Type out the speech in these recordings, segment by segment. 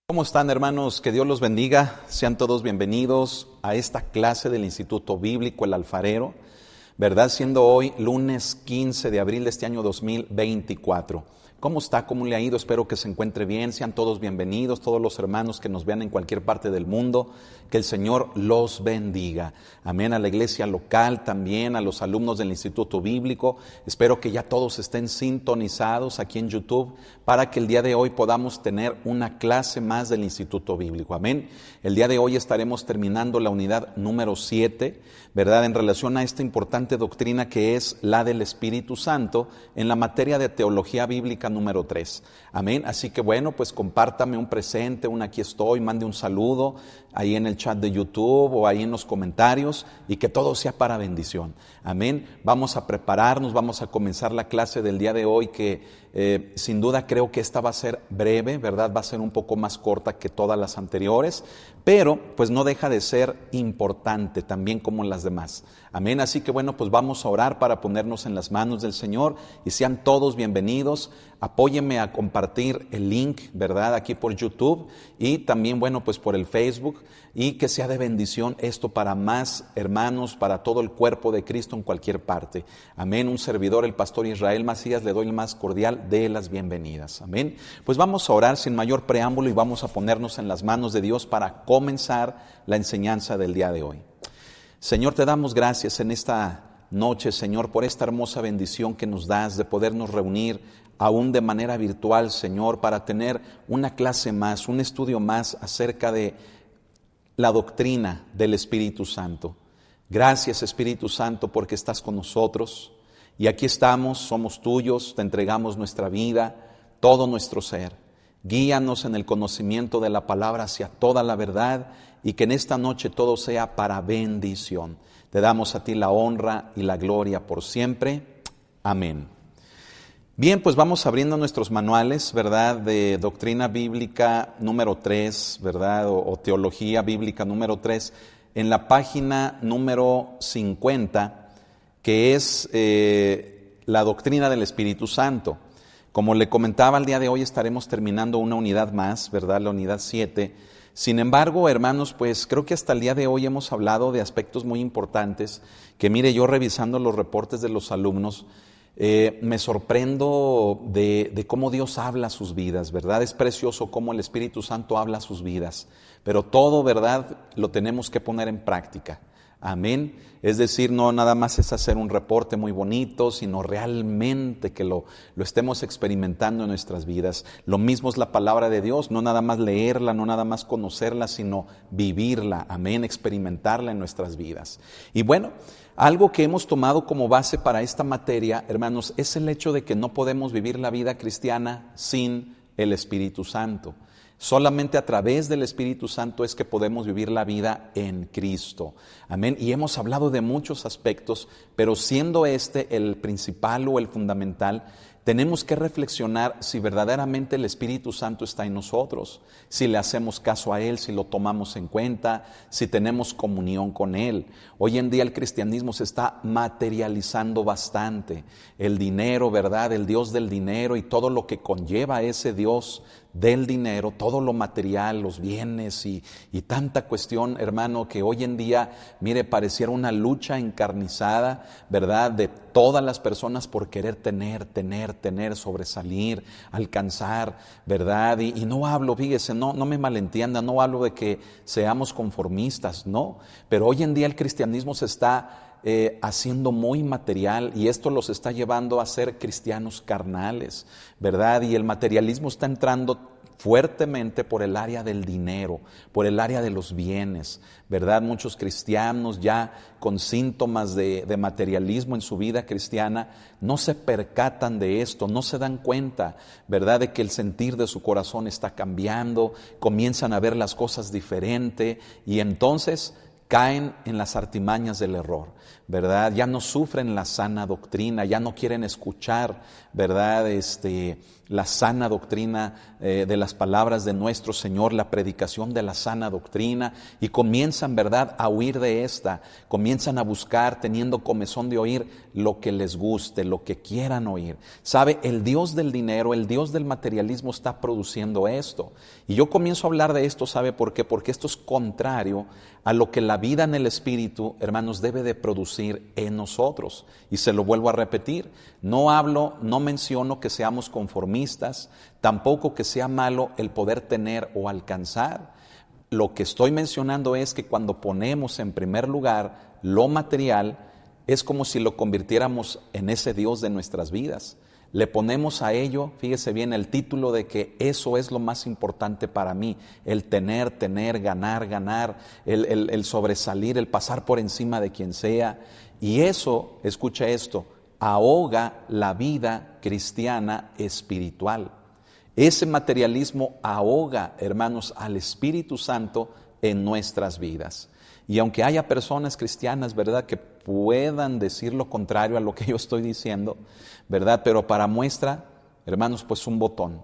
¿Cómo están, hermanos? Que Dios los bendiga. Sean todos bienvenidos a esta clase del Instituto Bíblico El Alfarero, ¿verdad? Siendo hoy lunes 15 de abril de este año 2024. ¿Cómo está? ¿Cómo le ha ido? Espero que se encuentre bien. Sean todos bienvenidos, todos los hermanos que nos vean en cualquier parte del mundo. Que el Señor los bendiga. Amén. A la iglesia local también, a los alumnos del Instituto Bíblico. Espero que ya todos estén sintonizados aquí en YouTube para que el día de hoy podamos tener una clase más del Instituto Bíblico. Amén. El día de hoy estaremos terminando la unidad número 7, ¿verdad? En relación a esta importante doctrina que es la del Espíritu Santo en la materia de teología bíblica número 3. Amén. Así que bueno, pues compártame un presente, un aquí estoy, mande un saludo ahí en el chat de YouTube o ahí en los comentarios y que todo sea para bendición. Amén. Vamos a prepararnos, vamos a comenzar la clase del día de hoy que sin duda creo que esta va a ser breve, ¿verdad? Va a ser un poco más corta que todas las anteriores, pero pues no deja de ser importante también como las demás. Amén. Así que bueno, pues vamos a orar para ponernos en las manos del Señor y sean todos bienvenidos. Apóyenme a compartir el link, ¿verdad? Aquí por YouTube y también, bueno, pues por el Facebook, y que sea de bendición esto para más hermanos, para todo el cuerpo de Cristo en cualquier parte. Amén. Un servidor, el pastor Israel Macías, le doy la más cordial de las bienvenidas. Amén. Pues vamos a orar sin mayor preámbulo y vamos a ponernos en las manos de Dios para comenzar la enseñanza del día de hoy. Señor, te damos gracias en esta noche, Señor, por esta hermosa bendición que nos das de podernos reunir aún de manera virtual, Señor, para tener una clase más, un estudio más acerca de la doctrina del Espíritu Santo. Gracias, Espíritu Santo, porque estás con nosotros y aquí estamos, somos tuyos, te entregamos nuestra vida, todo nuestro ser. Guíanos en el conocimiento de la palabra hacia toda la verdad y que en esta noche todo sea para bendición. Te damos a ti la honra y la gloria por siempre. Amén. Bien, pues vamos abriendo nuestros manuales, ¿verdad? De doctrina bíblica número 3, ¿verdad? O teología bíblica número 3, en la página número 50, que es la doctrina del Espíritu Santo. Como le comentaba, el día de hoy estaremos terminando una unidad más, ¿verdad? La unidad 7. Sin embargo, hermanos, pues creo que hasta el día de hoy hemos hablado de aspectos muy importantes que, mire, yo revisando los reportes de los alumnos, me sorprendo de cómo Dios habla a sus vidas, ¿verdad? Es precioso cómo el Espíritu Santo habla a sus vidas, pero todo, ¿verdad?, lo tenemos que poner en práctica. Amén. Es decir, no nada más es hacer un reporte muy bonito, sino realmente que lo estemos experimentando en nuestras vidas. Lo mismo es la palabra de Dios, no nada más leerla, no nada más conocerla, sino vivirla. Amén, experimentarla en nuestras vidas. Y bueno, algo que hemos tomado como base para esta materia, hermanos, es el hecho de que no podemos vivir la vida cristiana sin el Espíritu Santo. Solamente a través del Espíritu Santo es que podemos vivir la vida en Cristo. Amén. Y hemos hablado de muchos aspectos, pero siendo este el principal o el fundamental, tenemos que reflexionar si verdaderamente el Espíritu Santo está en nosotros, si le hacemos caso a Él, si lo tomamos en cuenta, si tenemos comunión con Él. Hoy en día el cristianismo se está materializando bastante. El dinero, ¿verdad? El Dios del dinero y todo lo que conlleva ese Dios del dinero, todo lo material, los bienes y tanta cuestión, hermano, que hoy en día, mire, pareciera una lucha encarnizada, ¿verdad?, de todas las personas por querer tener, sobresalir, alcanzar, ¿verdad? Y no hablo, fíjese, no me malentienda, no hablo de que seamos conformistas, no, pero hoy en día el cristianismo se está haciendo muy material y esto los está llevando a ser cristianos carnales, ¿verdad? Y el materialismo está entrando fuertemente por el área del dinero, por el área de los bienes, ¿verdad? Muchos cristianos ya con síntomas de materialismo en su vida cristiana no se percatan de esto, no se dan cuenta, ¿verdad?, de que el sentir de su corazón está cambiando, comienzan a ver las cosas diferente y entonces caen en las artimañas del error, ¿verdad? Ya no sufren la sana doctrina, ya no quieren escuchar, ¿verdad?, la sana doctrina de las palabras de nuestro Señor, la predicación de la sana doctrina, y comienzan, ¿verdad?, a huir de esta, comienzan a buscar, teniendo comezón de oír, lo que les guste, lo que quieran oír. ¿Sabe? El Dios del dinero, el Dios del materialismo está produciendo esto. Y yo comienzo a hablar de esto, ¿sabe por qué? Porque esto es contrario a lo que la vida en el Espíritu, hermanos, debe de producir en nosotros. Y se lo vuelvo a repetir, no menciono que seamos conformistas, tampoco que sea malo el poder tener o alcanzar. Lo que estoy mencionando es que cuando ponemos en primer lugar lo material, es como si lo convirtiéramos en ese Dios de nuestras vidas. Le ponemos a ello, fíjese bien, el título de que eso es lo más importante para mí, el tener, ganar, el sobresalir, el pasar por encima de quien sea. Y eso, escucha esto, ahoga la vida cristiana espiritual. Ese materialismo ahoga, hermanos, al Espíritu Santo en nuestras vidas. Y aunque haya personas cristianas, ¿verdad?, que puedan decir lo contrario a lo que yo estoy diciendo, ¿verdad? Pero para muestra, hermanos, pues un botón,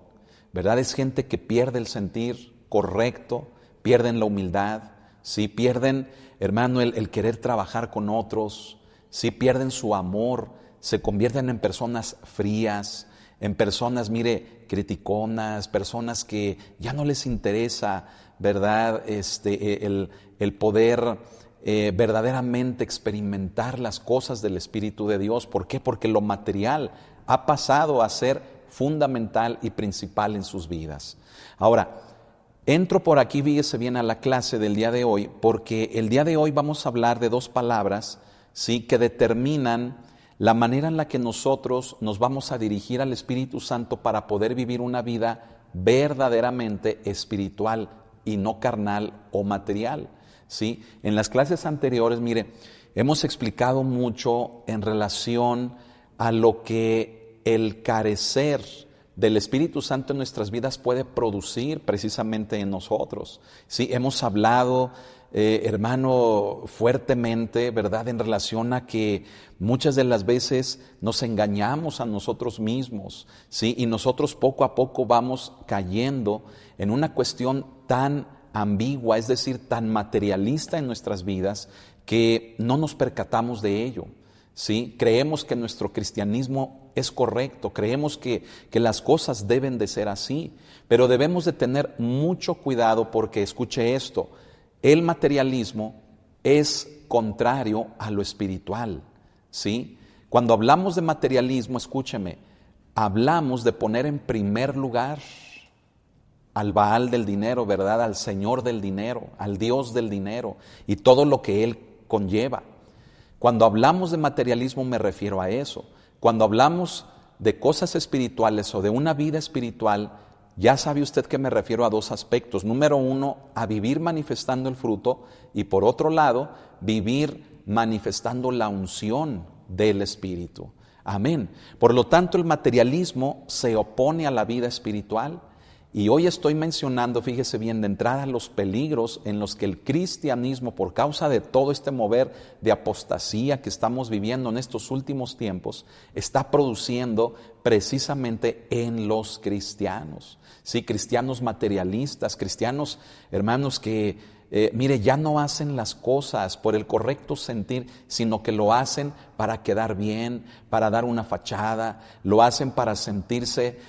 ¿verdad? Es gente que pierde el sentir correcto, pierden la humildad, ¿sí? Pierden, hermano, el querer trabajar con otros, ¿sí? Pierden su amor, se convierten en personas frías, en personas, mire, criticonas, personas que ya no les interesa, ¿verdad?, el poder verdaderamente experimentar las cosas del Espíritu de Dios. ¿Por qué? Porque lo material ha pasado a ser fundamental y principal en sus vidas. Ahora, entro por aquí, fíjese bien, a la clase del día de hoy, porque el día de hoy vamos a hablar de dos palabras, ¿sí?, que determinan la manera en la que nosotros nos vamos a dirigir al Espíritu Santo para poder vivir una vida verdaderamente espiritual y no carnal o material, ¿sí? En las clases anteriores, mire, hemos explicado mucho en relación a lo que el carecer del Espíritu Santo en nuestras vidas puede producir precisamente en nosotros, ¿sí? Hemos hablado, hermano, fuertemente, ¿verdad?, en relación a que muchas de las veces nos engañamos a nosotros mismos, ¿sí? Y nosotros poco a poco vamos cayendo en una cuestión tan ambigua, es decir, tan materialista en nuestras vidas, que no nos percatamos de ello, ¿sí? Creemos que nuestro cristianismo es correcto, creemos que las cosas deben de ser así, pero debemos de tener mucho cuidado porque, escuche esto, el materialismo es contrario a lo espiritual, ¿sí? Cuando hablamos de materialismo, escúcheme, hablamos de poner en primer lugar al Baal del dinero, ¿verdad?, al Señor del dinero, al Dios del dinero y todo lo que él conlleva. Cuando hablamos de materialismo me refiero a eso. Cuando hablamos de cosas espirituales o de una vida espiritual, ya sabe usted que me refiero a dos aspectos. Número uno, a vivir manifestando el fruto, y por otro lado, vivir manifestando la unción del Espíritu. Amén. Por lo tanto, el materialismo se opone a la vida espiritual. Y hoy estoy mencionando, fíjese bien, de entrada los peligros en los que el cristianismo, por causa de todo este mover de apostasía que estamos viviendo en estos últimos tiempos, está produciendo precisamente en los cristianos. Sí, cristianos materialistas, cristianos, hermanos, que mire, ya no hacen las cosas por el correcto sentir, sino que lo hacen para quedar bien, para dar una fachada, lo hacen para sentirse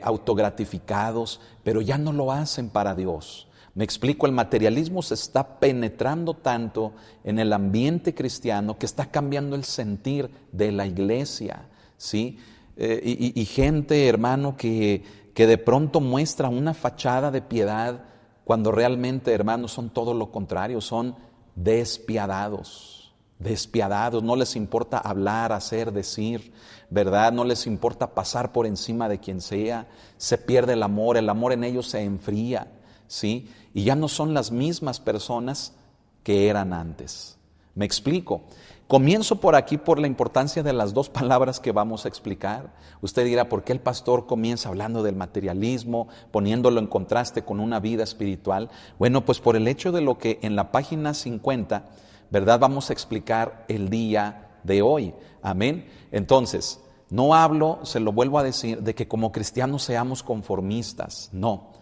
autogratificados, pero ya no lo hacen para Dios. Me explico, el materialismo se está penetrando tanto en el ambiente cristiano que está cambiando el sentir de la iglesia, ¿sí? Y gente, hermano, que de pronto muestra una fachada de piedad, cuando realmente, hermanos, son todo lo contrario, son despiadados, no les importa hablar, hacer, decir, ¿verdad? No les importa pasar por encima de quien sea, se pierde el amor en ellos se enfría, ¿sí? Y ya no son las mismas personas que eran antes. ¿Me explico? Comienzo por aquí por la importancia de las dos palabras que vamos a explicar. Usted dirá, ¿por qué el pastor comienza hablando del materialismo, poniéndolo en contraste con una vida espiritual? Bueno, pues por el hecho de lo que en la página 50, ¿verdad?, vamos a explicar el día de hoy. Amén. Entonces, No hablo, se lo vuelvo a decir, de que como cristianos seamos conformistas, no.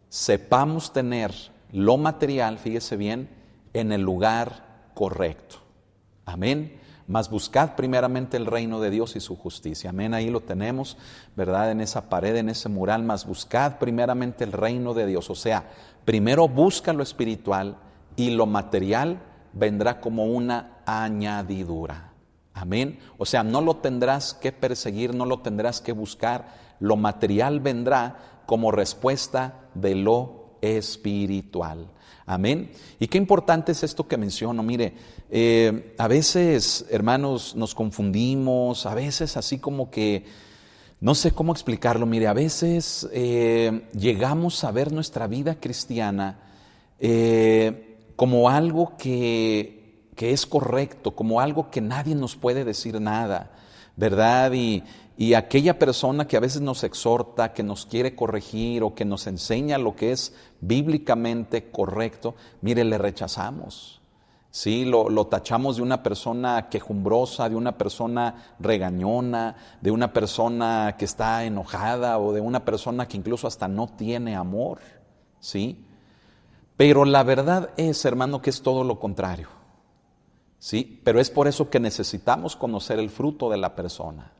Sepamos tener lo material, fíjese bien, en el lugar correcto. Amén. Mas buscad primeramente el reino de Dios y su justicia. Amén, ahí lo tenemos, ¿verdad? En esa pared, en ese mural. Mas buscad primeramente el reino de Dios. O sea, primero busca lo espiritual y lo material vendrá como una añadidura. Amén. O sea, no lo tendrás que perseguir, no lo tendrás que buscar. Lo material vendrá como respuesta de lo espiritual. Amén. Y qué importante es esto que menciono. Mire, a veces, hermanos, nos confundimos, a veces así como que, no sé cómo explicarlo. Mire, a veces llegamos a ver nuestra vida cristiana como algo que es correcto, como algo que nadie nos puede decir nada, ¿verdad? Y aquella persona que a veces nos exhorta, que nos quiere corregir o que nos enseña lo que es bíblicamente correcto, mire, le rechazamos, ¿sí? Lo tachamos de una persona quejumbrosa, de una persona regañona, de una persona que está enojada o de una persona que incluso hasta no tiene amor, ¿sí? Pero la verdad es, hermano, que es todo lo contrario. Sí, pero es por eso que necesitamos conocer el fruto de la persona,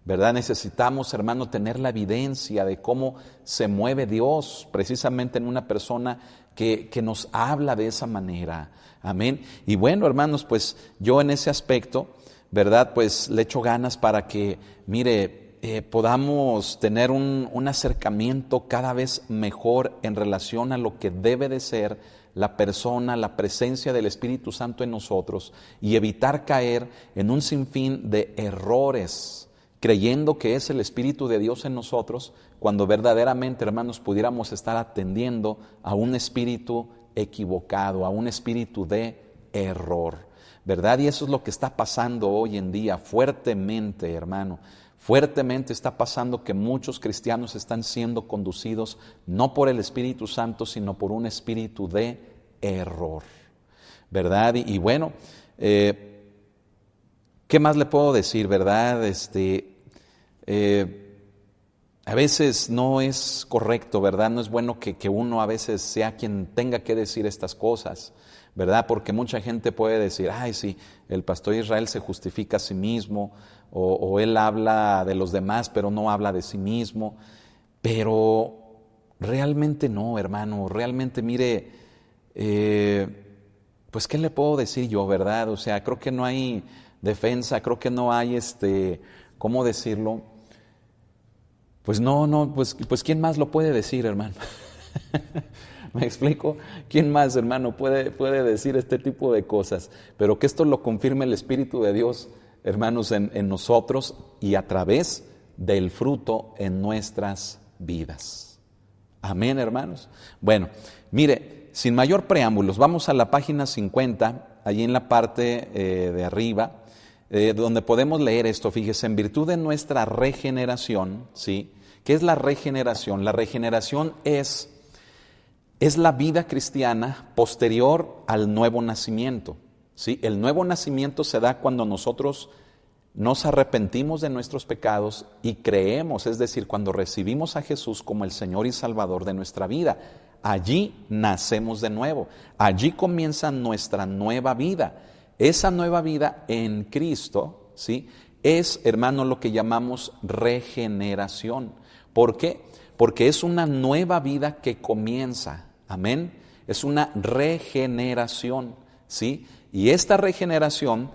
¿verdad? Necesitamos, hermano, tener la evidencia de cómo se mueve Dios precisamente en una persona que nos habla de esa manera. Amén. Y bueno, hermanos, pues yo en ese aspecto, ¿verdad? Pues le echo ganas para que, mire, podamos tener un acercamiento cada vez mejor en relación a lo que debe de ser la persona, la presencia del Espíritu Santo en nosotros y evitar caer en un sinfín de errores, creyendo que es el Espíritu de Dios en nosotros, cuando verdaderamente, hermanos, pudiéramos estar atendiendo a un espíritu equivocado, a un espíritu de error, ¿verdad? Y eso es lo que está pasando hoy en día fuertemente, hermano. Fuertemente está pasando que muchos cristianos están siendo conducidos no por el Espíritu Santo, sino por un espíritu de error, ¿verdad? Y bueno, ¿qué más le puedo decir, verdad? A veces no es correcto, ¿verdad? No es bueno que uno a veces sea quien tenga que decir estas cosas, ¿verdad? Porque mucha gente puede decir, ay, sí, el pastor Israel se justifica a sí mismo, o él habla de los demás, pero no habla de sí mismo. Pero realmente no, hermano, realmente mire, pues ¿qué le puedo decir yo, verdad? O sea, creo que no hay defensa, creo que no hay, ¿cómo decirlo? Pues pues ¿quién más lo puede decir, hermano? ¿Me explico? ¿Quién más, hermano, puede decir este tipo de cosas? Pero que esto lo confirme el Espíritu de Dios, hermanos, en nosotros y a través del fruto en nuestras vidas. Amén, hermanos. Bueno, mire, sin mayor preámbulos, vamos a la página 50, allí en la parte de arriba, donde podemos leer esto. Fíjese, en virtud de nuestra regeneración, ¿sí? ¿Qué es la regeneración? La regeneración es la vida cristiana posterior al nuevo nacimiento, ¿sí? El nuevo nacimiento se da cuando nosotros nos arrepentimos de nuestros pecados y creemos, es decir, cuando recibimos a Jesús como el Señor y Salvador de nuestra vida. Allí nacemos de nuevo, allí comienza nuestra nueva vida. Esa nueva vida en Cristo, ¿sí? Es, hermano, lo que llamamos regeneración. ¿Por qué? Porque es una nueva vida que comienza, amén. Es una regeneración, ¿sí? Y esta regeneración,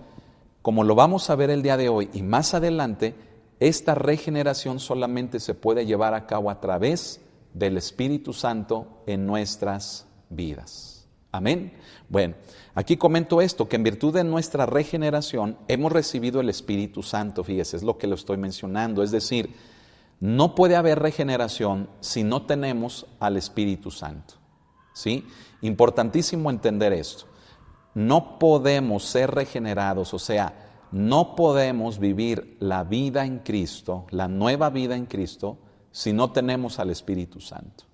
como lo vamos a ver el día de hoy y más adelante, esta regeneración solamente se puede llevar a cabo a través del Espíritu Santo en nuestras vidas. Amén. Bueno, aquí comento esto, que en virtud de nuestra regeneración hemos recibido el Espíritu Santo, fíjese, es lo que lo estoy mencionando, es decir, no puede haber regeneración si no tenemos al Espíritu Santo, ¿sí? Importantísimo entender esto. No podemos ser regenerados, o sea, no podemos vivir la vida en Cristo, la nueva vida en Cristo, si no tenemos al Espíritu Santo.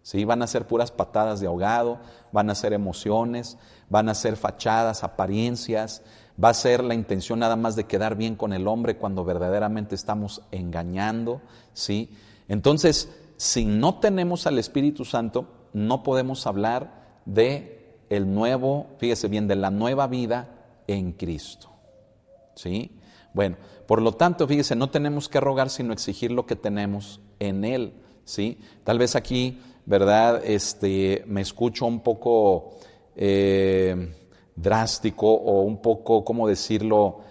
¿Sí? Van a ser puras patadas de ahogado, van a ser emociones, van a ser fachadas, apariencias, va a ser la intención nada más de quedar bien con el hombre cuando verdaderamente estamos engañando, ¿sí? Entonces, si no tenemos al Espíritu Santo, no podemos hablar de el nuevo, fíjese bien, de la nueva vida en Cristo, ¿sí? Bueno, por lo tanto, fíjese, no tenemos que rogar sino exigir lo que tenemos en Él, ¿sí? Tal vez aquí, ¿verdad? Me escucho un poco drástico o un poco, ¿cómo decirlo?,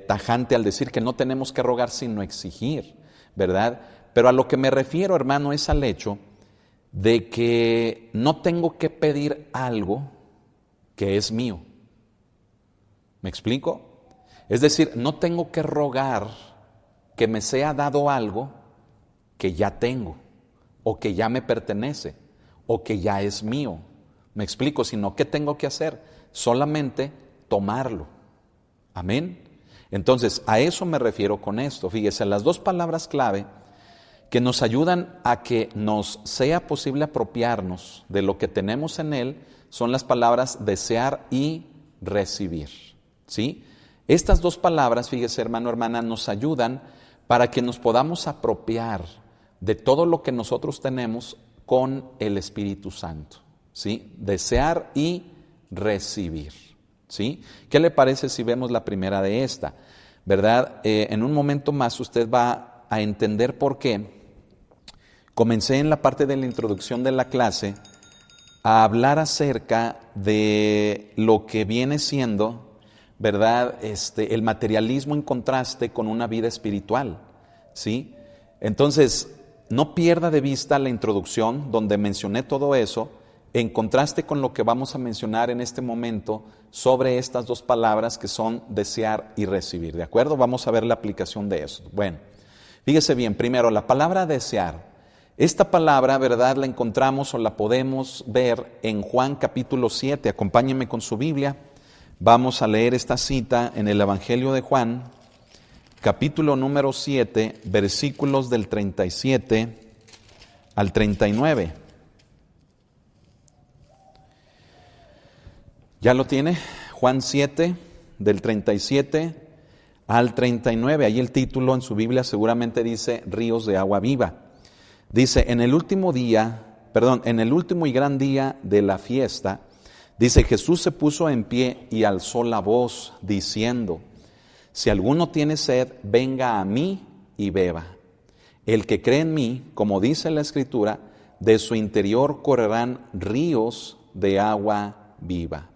tajante al decir que no tenemos que rogar sino exigir, ¿verdad? Pero a lo que me refiero, hermano, es al hecho de que no tengo que pedir algo que es mío. ¿Me explico? Es decir, no tengo que rogar que me sea dado algo que ya tengo, o que ya me pertenece, o que ya es mío. ¿Me explico? Sino, ¿qué tengo que hacer? Solamente tomarlo. Amén. Entonces, a eso me refiero con esto. Fíjese, las dos palabras clave que nos ayudan a que nos sea posible apropiarnos de lo que tenemos en Él son las palabras desear y recibir, ¿sí? Estas dos palabras, fíjese, hermano, hermana, nos ayudan para que nos podamos apropiar de todo lo que nosotros tenemos con el Espíritu Santo, ¿sí? Desear y recibir, ¿sí? ¿Qué le parece si vemos la primera de esta? ¿Verdad? En un momento más usted va a entender por qué comencé en la parte de la introducción de la clase a hablar acerca de lo que viene siendo, ¿verdad? El materialismo en contraste con una vida espiritual, ¿sí? Entonces, no pierda de vista la introducción donde mencioné todo eso, en contraste con lo que vamos a mencionar en este momento sobre estas dos palabras que son desear y recibir, ¿de acuerdo? Vamos a ver la aplicación de eso. Bueno, fíjese bien, primero, la palabra desear. Esta palabra, ¿verdad?, la encontramos o la podemos ver en Juan capítulo 7. Acompáñenme con su Biblia. Vamos a leer esta cita en el Evangelio de Juan, capítulo número 7, versículos del 37 al 39. ¿Ya lo tiene? Juan 7, del 37 al 39. Ahí el título en su Biblia seguramente dice Ríos de agua viva. Dice, en el último y gran día de la fiesta, dice, Jesús se puso en pie y alzó la voz, diciendo, si alguno tiene sed, venga a mí y beba. El que cree en mí, como dice la Escritura, de su interior correrán ríos de agua viva.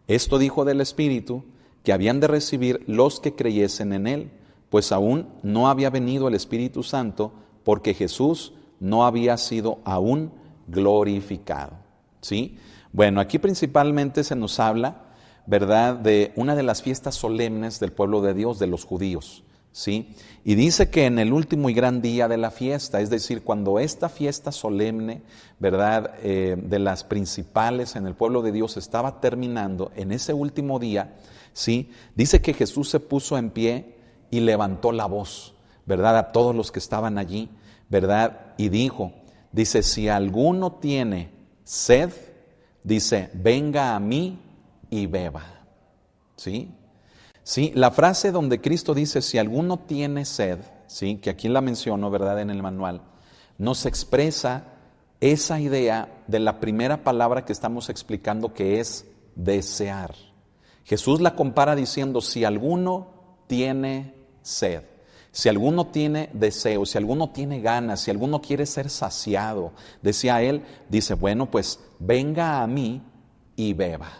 Esto dijo del Espíritu que habían de recibir los que creyesen en Él, pues aún no había venido el Espíritu Santo, porque Jesús no había sido aún glorificado, ¿sí? Bueno, aquí principalmente se nos habla, ¿verdad?, de una de las fiestas solemnes del pueblo de Dios, de los judíos, ¿sí? Y dice que en el último y gran día de la fiesta, es decir, cuando esta fiesta solemne, ¿verdad?, de las principales en el pueblo de Dios estaba terminando, en ese último día, ¿sí?, dice que Jesús se puso en pie y levantó la voz, ¿verdad?, a todos los que estaban allí, ¿verdad? Y dice, si alguno tiene sed, dice, venga a mí y beba, ¿sí? Sí, la frase donde Cristo dice, si alguno tiene sed, ¿sí?, que aquí la menciono, ¿verdad?, en el manual, nos expresa esa idea de la primera palabra que estamos explicando, que es desear. Jesús la compara diciendo, si alguno tiene sed. Si alguno tiene deseo, si alguno tiene ganas, si alguno quiere ser saciado, decía él, dice, bueno, pues venga a mí y beba,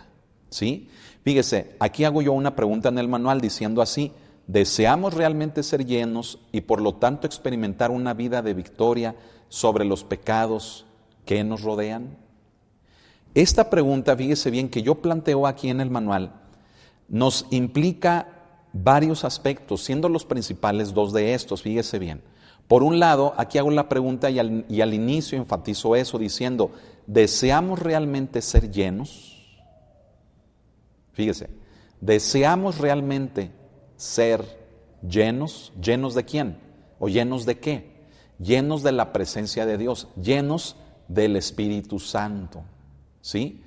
¿sí? Fíjese, aquí hago yo una pregunta en el manual diciendo así, ¿deseamos realmente ser llenos y por lo tanto experimentar una vida de victoria sobre los pecados que nos rodean? Esta pregunta, fíjese bien, que yo planteo aquí en el manual, nos implica varios aspectos, siendo los principales dos de estos, fíjese bien. Por un lado, aquí hago la pregunta y al inicio enfatizo eso diciendo, ¿deseamos realmente ser llenos? Fíjese, ¿deseamos realmente ser llenos? ¿Llenos de quién? ¿O llenos de qué? Llenos de la presencia de Dios, llenos del Espíritu Santo, ¿sí?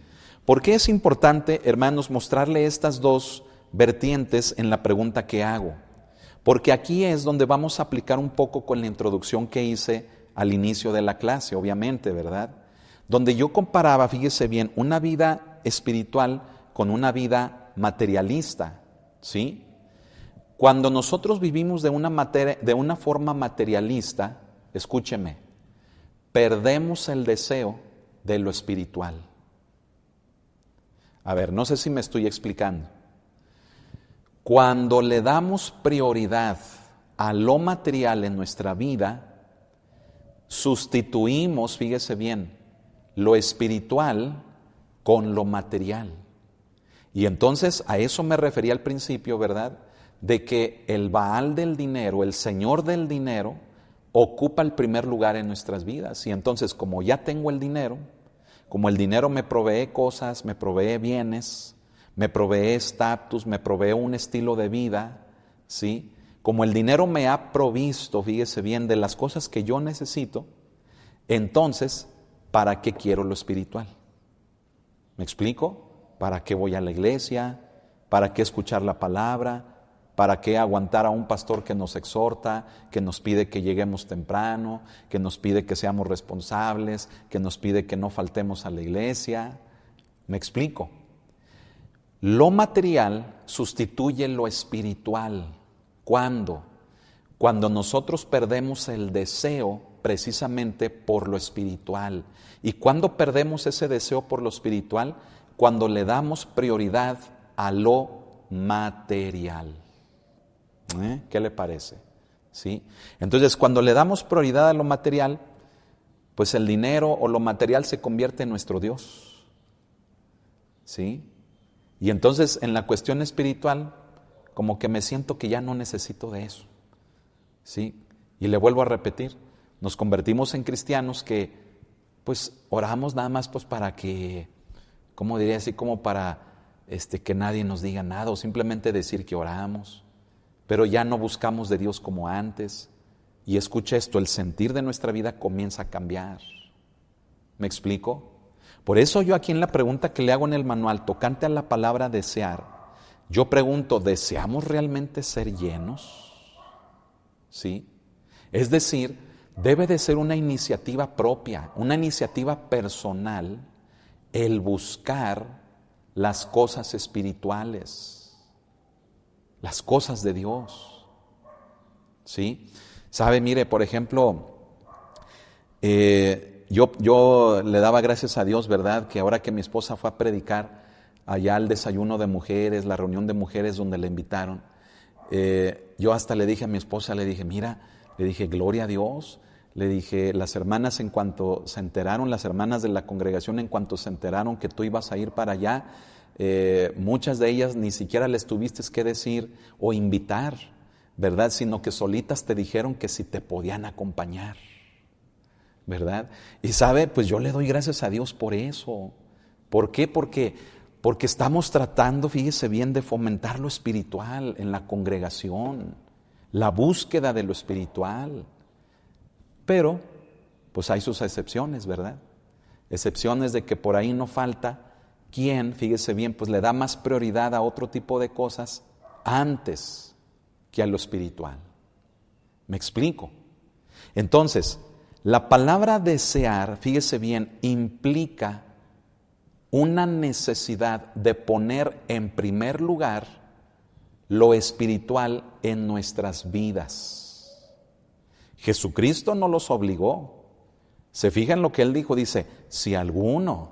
¿Por qué es importante, hermanos, mostrarle estas dos, vertientes en la pregunta que hago, porque aquí es donde vamos a aplicar un poco con la introducción que hice al inicio de la clase, obviamente, ¿verdad? Donde yo comparaba, fíjese bien, una vida espiritual con una vida materialista, ¿sí? Cuando nosotros vivimos de una forma materialista, escúcheme, perdemos el deseo de lo espiritual. A ver, no sé si me estoy explicando. Cuando le damos prioridad a lo material en nuestra vida, sustituimos, fíjese bien, lo espiritual con lo material. Y entonces a eso me refería al principio, ¿verdad? De que el Baal del dinero, el señor del dinero, ocupa el primer lugar en nuestras vidas. Y entonces, como ya tengo el dinero, como el dinero me provee cosas, me provee bienes, me provee estatus, me provee un estilo de vida, ¿sí? Como el dinero me ha provisto, fíjese bien, de las cosas que yo necesito, entonces, ¿para qué quiero lo espiritual? ¿Me explico? ¿Para qué voy a la iglesia? ¿Para qué escuchar la palabra? ¿Para qué aguantar a un pastor que nos exhorta, que nos pide que lleguemos temprano, que nos pide que seamos responsables, que nos pide que no faltemos a la iglesia? ¿Me explico? Lo material sustituye lo espiritual. ¿Cuándo? Cuando nosotros perdemos el deseo precisamente por lo espiritual. ¿Y cuándo perdemos ese deseo por lo espiritual? Cuando le damos prioridad a lo material. ¿Qué le parece? ¿Sí? Entonces, cuando le damos prioridad a lo material, pues el dinero o lo material se convierte en nuestro Dios. ¿Sí? Y entonces, en la cuestión espiritual, como que me siento que ya no necesito de eso. ¿Sí? Y le vuelvo a repetir, nos convertimos en cristianos que, pues, oramos nada más pues para que, ¿cómo diría así? Como para que nadie nos diga nada, o simplemente decir que oramos. Pero ya no buscamos de Dios como antes. Y escucha esto, el sentir de nuestra vida comienza a cambiar. ¿Me explico? Por eso yo aquí en la pregunta que le hago en el manual, tocante a la palabra desear, yo pregunto, ¿deseamos realmente ser llenos? ¿Sí? Es decir, debe de ser una iniciativa propia, una iniciativa personal, el buscar las cosas espirituales, las cosas de Dios. ¿Sí? Sabe, mire, por ejemplo, yo le daba gracias a Dios, ¿verdad? Que ahora que mi esposa fue a predicar allá al desayuno de mujeres, la reunión de mujeres donde le invitaron, yo hasta le dije a mi esposa, le dije, mira, le dije, gloria a Dios. Le dije, las hermanas en cuanto se enteraron, las hermanas de la congregación en cuanto se enteraron que tú ibas a ir para allá, muchas de ellas ni siquiera les tuviste que decir o invitar, ¿verdad? Sino que solitas te dijeron que si te podían acompañar, ¿verdad? Y sabe, pues yo le doy gracias a Dios por eso. ¿Por qué? Porque estamos tratando, fíjese bien, de fomentar lo espiritual en la congregación, la búsqueda de lo espiritual. Pero, pues hay sus excepciones, ¿verdad? Excepciones de que por ahí no falta quien, fíjese bien, pues le da más prioridad a otro tipo de cosas antes que a lo espiritual. ¿Me explico? Entonces, la palabra desear, fíjese bien, implica una necesidad de poner en primer lugar lo espiritual en nuestras vidas. Jesucristo no los obligó. Se fijan lo que Él dijo, dice, si alguno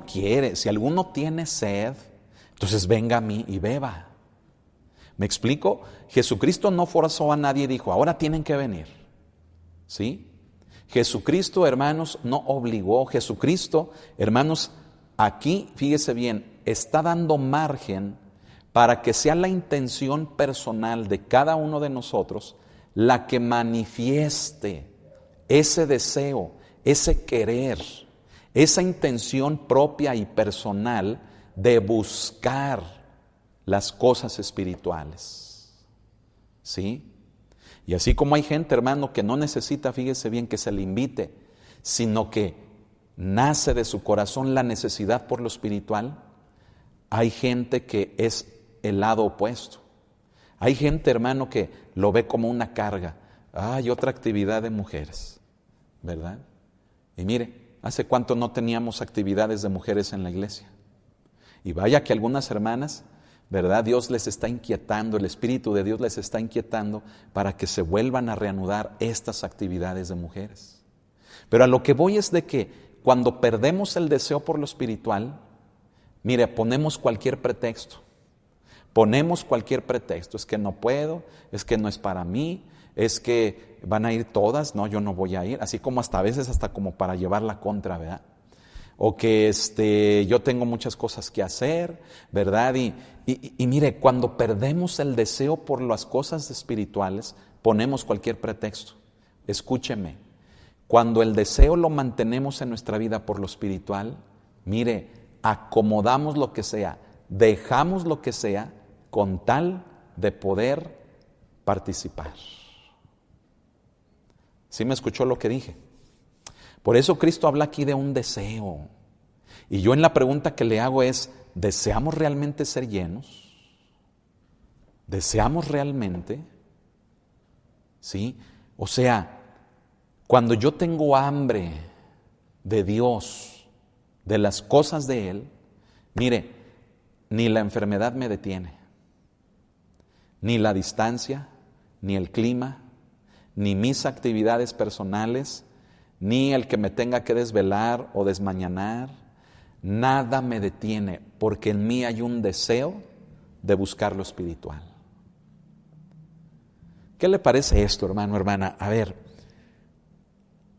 quiere, si alguno tiene sed, entonces venga a mí y beba. ¿Me explico? Jesucristo no forzó a nadie y dijo, ahora tienen que venir. ¿Sí? Jesucristo, hermanos, no obligó. Jesucristo, hermanos, aquí, fíjese bien, está dando margen para que sea la intención personal de cada uno de nosotros la que manifieste ese deseo, ese querer, esa intención propia y personal de buscar las cosas espirituales. ¿Sí? Y así como hay gente, hermano, que no necesita, fíjese bien, que se le invite, sino que nace de su corazón la necesidad por lo espiritual, hay gente que es el lado opuesto. Hay gente, hermano, que lo ve como una carga. Hay otra actividad de mujeres, ¿verdad? Y mire, ¿hace cuánto no teníamos actividades de mujeres en la iglesia? Y vaya que algunas hermanas, ¿verdad? Dios les está inquietando, el Espíritu de Dios les está inquietando para que se vuelvan a reanudar estas actividades de mujeres. Pero a lo que voy es de que cuando perdemos el deseo por lo espiritual, mire, ponemos cualquier pretexto. Ponemos cualquier pretexto. Es que no puedo, es que no es para mí, es que van a ir todas, no, yo no voy a ir. Así como hasta a veces hasta como para llevar la contra, ¿verdad? O que yo tengo muchas cosas que hacer, ¿verdad? Y mire, cuando perdemos el deseo por las cosas espirituales, ponemos cualquier pretexto. Escúcheme, cuando el deseo lo mantenemos en nuestra vida por lo espiritual, mire, acomodamos lo que sea, dejamos lo que sea, con tal de poder participar. ¿Sí me escuchó lo que dije? Por eso Cristo habla aquí de un deseo. Y yo en la pregunta que le hago es, ¿deseamos realmente ser llenos? ¿Deseamos realmente? ¿Sí? O sea, cuando yo tengo hambre de Dios, de las cosas de Él, mire, ni la enfermedad me detiene, ni la distancia, ni el clima, ni mis actividades personales, ni el que me tenga que desvelar o desmañanar, nada me detiene, porque en mí hay un deseo de buscar lo espiritual. ¿Qué le parece esto, hermano, hermana? A ver,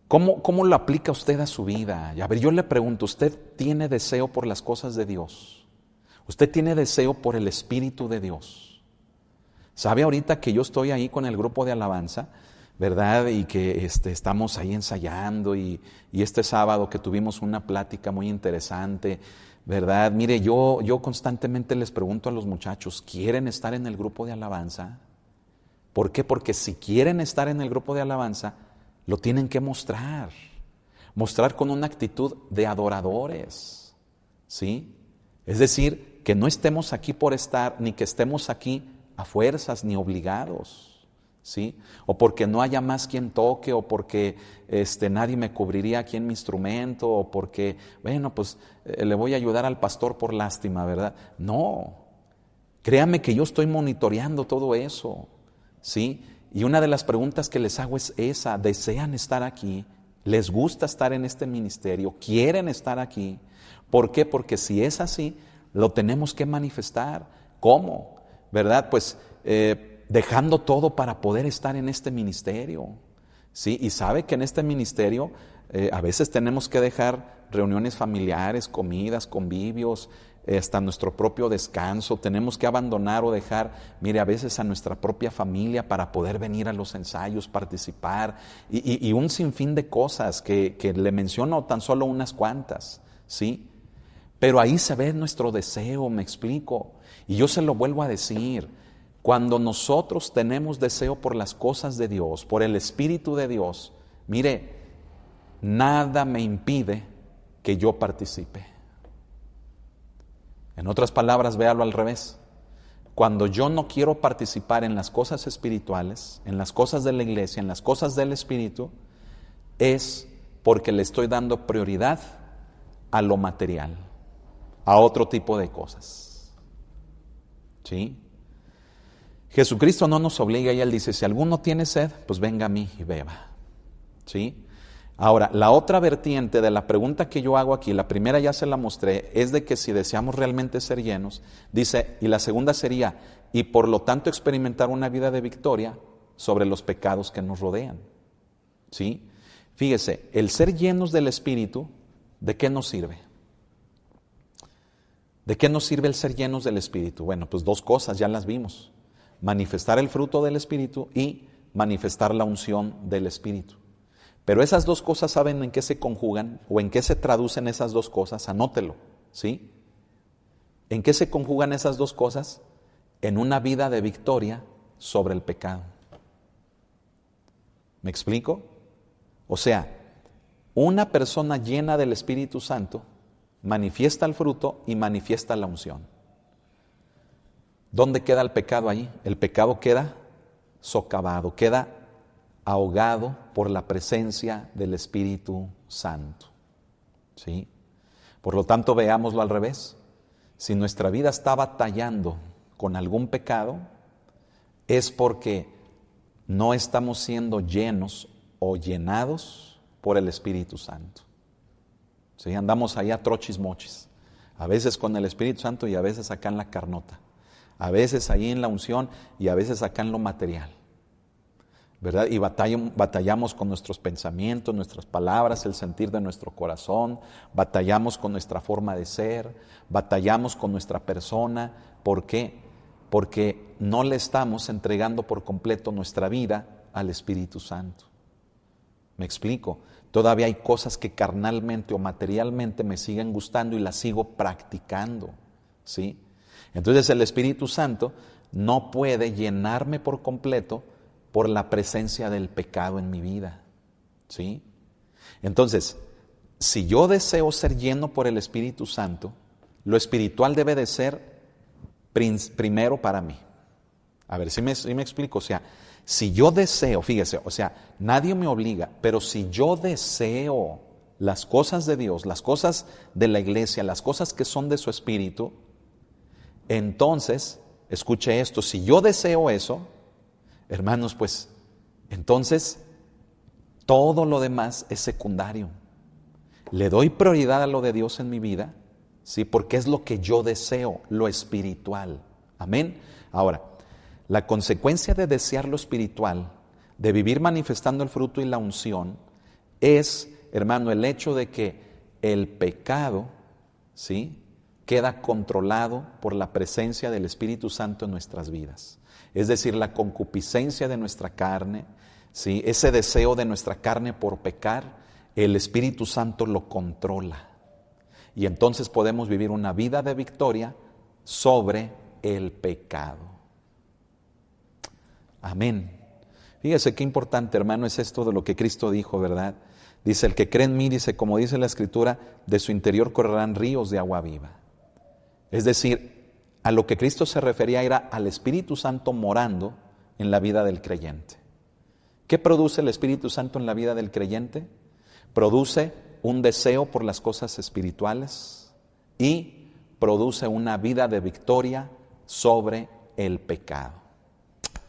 ¿cómo lo aplica usted a su vida? A ver, yo le pregunto, ¿usted tiene deseo por las cosas de Dios? ¿Usted tiene deseo por el Espíritu de Dios? ¿Sabe ahorita que yo estoy ahí con el grupo de alabanza, verdad? Y que estamos ahí ensayando y este sábado que tuvimos una plática muy interesante, ¿verdad? Mire, yo constantemente les pregunto a los muchachos, ¿quieren estar en el grupo de alabanza? ¿Por qué? Porque si quieren estar en el grupo de alabanza, lo tienen que mostrar con una actitud de adoradores, ¿sí? Es decir, que no estemos aquí por estar, ni que estemos aquí a fuerzas, ni obligados, ¿sí? O porque no haya más quien toque, o porque nadie me cubriría aquí en mi instrumento, o porque, bueno, pues le voy a ayudar al pastor por lástima, ¿verdad? No, créame que yo estoy monitoreando todo eso, ¿sí? Y una de las preguntas que les hago es esa, ¿desean estar aquí? ¿Les gusta estar en este ministerio? ¿Quieren estar aquí? ¿Por qué? Porque si es así, lo tenemos que manifestar. ¿Cómo? ¿Verdad? Pues dejando todo para poder estar en este ministerio, ¿sí? Y sabe que en este ministerio a veces tenemos que dejar reuniones familiares, comidas, convivios, hasta nuestro propio descanso. Tenemos que abandonar o dejar, mire, a veces a nuestra propia familia para poder venir a los ensayos, participar y un sinfín de cosas que le menciono tan solo unas cuantas, ¿sí? Pero ahí se ve nuestro deseo, me explico. Y yo se lo vuelvo a decir, cuando nosotros tenemos deseo por las cosas de Dios, por el Espíritu de Dios, mire, nada me impide que yo participe. En otras palabras, véalo al revés. Cuando yo no quiero participar en las cosas espirituales, en las cosas de la iglesia, en las cosas del Espíritu, es porque le estoy dando prioridad a lo material, a otro tipo de cosas. ¿Sí? Jesucristo no nos obliga y Él dice, si alguno tiene sed, pues venga a mí y beba. ¿Sí? Ahora, la otra vertiente de la pregunta que yo hago aquí, la primera ya se la mostré, es de que si deseamos realmente ser llenos, dice, y la segunda sería, y por lo tanto experimentar una vida de victoria sobre los pecados que nos rodean. ¿Sí? Fíjese, el ser llenos del Espíritu, ¿de qué nos sirve? ¿De qué nos sirve el ser llenos del Espíritu? Bueno, pues dos cosas, ya las vimos. Manifestar el fruto del Espíritu y manifestar la unción del Espíritu. Pero esas dos cosas, ¿saben en qué se conjugan? ¿O en qué se traducen esas dos cosas? Anótelo, ¿sí? ¿En qué se conjugan esas dos cosas? En una vida de victoria sobre el pecado. ¿Me explico? O sea, una persona llena del Espíritu Santo manifiesta el fruto y manifiesta la unción. ¿Dónde queda el pecado ahí? El pecado queda socavado, queda ahogado por la presencia del Espíritu Santo. ¿Sí? Por lo tanto, veámoslo al revés. Si nuestra vida está batallando con algún pecado, es porque no estamos siendo llenos o llenados por el Espíritu Santo. ¿Sí? Andamos ahí a trochis mochis, a veces con el Espíritu Santo y a veces acá en la carnota, a veces ahí en la unción y a veces acá en lo material, ¿verdad? Y batallamos con nuestros pensamientos, nuestras palabras, el sentir de nuestro corazón, batallamos con nuestra forma de ser, batallamos con nuestra persona. ¿Por qué? Porque no le estamos entregando por completo nuestra vida al Espíritu Santo. ¿Me explico? Todavía hay cosas que carnalmente o materialmente me siguen gustando y las sigo practicando, ¿sí? Entonces el Espíritu Santo no puede llenarme por completo por la presencia del pecado en mi vida, ¿sí? Entonces, si yo deseo ser lleno por el Espíritu Santo, lo espiritual debe de ser primero para mí. A ver, si me explico. O sea, si yo deseo, fíjese, o sea, nadie me obliga, pero si yo deseo las cosas de Dios, las cosas de la iglesia, las cosas que son de su Espíritu, entonces, escuche esto, si yo deseo eso, hermanos, pues, entonces, todo lo demás es secundario. Le doy prioridad a lo de Dios en mi vida, ¿sí? Porque es lo que yo deseo, lo espiritual. Amén. Ahora, la consecuencia de desear lo espiritual, de vivir manifestando el fruto y la unción, es, hermano, el hecho de que el pecado, ¿sí?, queda controlado por la presencia del Espíritu Santo en nuestras vidas. Es decir, la concupiscencia de nuestra carne, ¿sí?, ese deseo de nuestra carne por pecar, el Espíritu Santo lo controla. Y entonces podemos vivir una vida de victoria sobre el pecado. Amén. Fíjese qué importante, hermano, es esto de lo que Cristo dijo, ¿verdad? Dice, el que cree en mí, dice, como dice la Escritura, de su interior correrán ríos de agua viva. Es decir, a lo que Cristo se refería era al Espíritu Santo morando en la vida del creyente. ¿Qué produce el Espíritu Santo en la vida del creyente? Produce un deseo por las cosas espirituales y produce una vida de victoria sobre el pecado.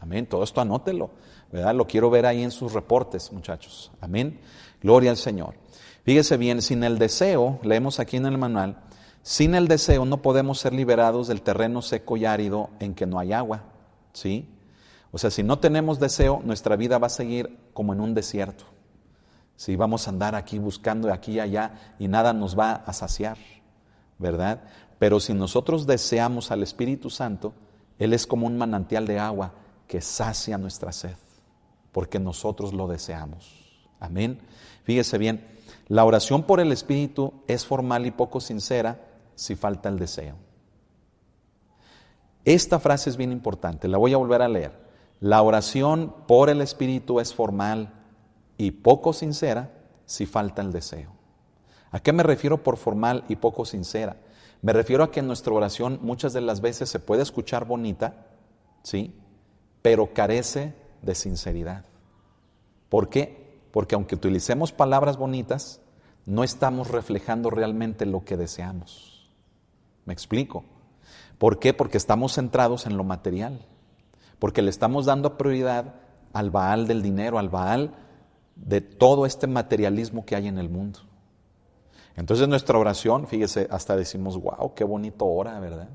Amén. Todo esto anótelo, ¿verdad? Lo quiero ver ahí en sus reportes, muchachos. Amén. Gloria al Señor. Fíjese bien, sin el deseo, leemos aquí en el manual, sin el deseo no podemos ser liberados del terreno seco y árido en que no hay agua, ¿sí? O sea, si no tenemos deseo, nuestra vida va a seguir como en un desierto. Sí, vamos a andar aquí buscando aquí y allá y nada nos va a saciar, ¿verdad? Pero si nosotros deseamos al Espíritu Santo, Él es como un manantial de agua que sacia nuestra sed, porque nosotros lo deseamos. Amén. Fíjese bien, la oración por el Espíritu es formal y poco sincera si falta el deseo. Esta frase es bien importante, la voy a volver a leer. La oración por el Espíritu es formal y poco sincera si falta el deseo. ¿A qué me refiero por formal y poco sincera? Me refiero a que nuestra oración muchas de las veces se puede escuchar bonita, ¿sí?, pero carece de sinceridad. ¿Por qué? Porque aunque utilicemos palabras bonitas, no estamos reflejando realmente lo que deseamos. ¿Me explico? ¿Por qué? Porque estamos centrados en lo material. Porque le estamos dando prioridad al Baal del dinero, al Baal de todo este materialismo que hay en el mundo. Entonces nuestra oración, fíjese, hasta decimos, wow, qué bonito ora, ¿verdad?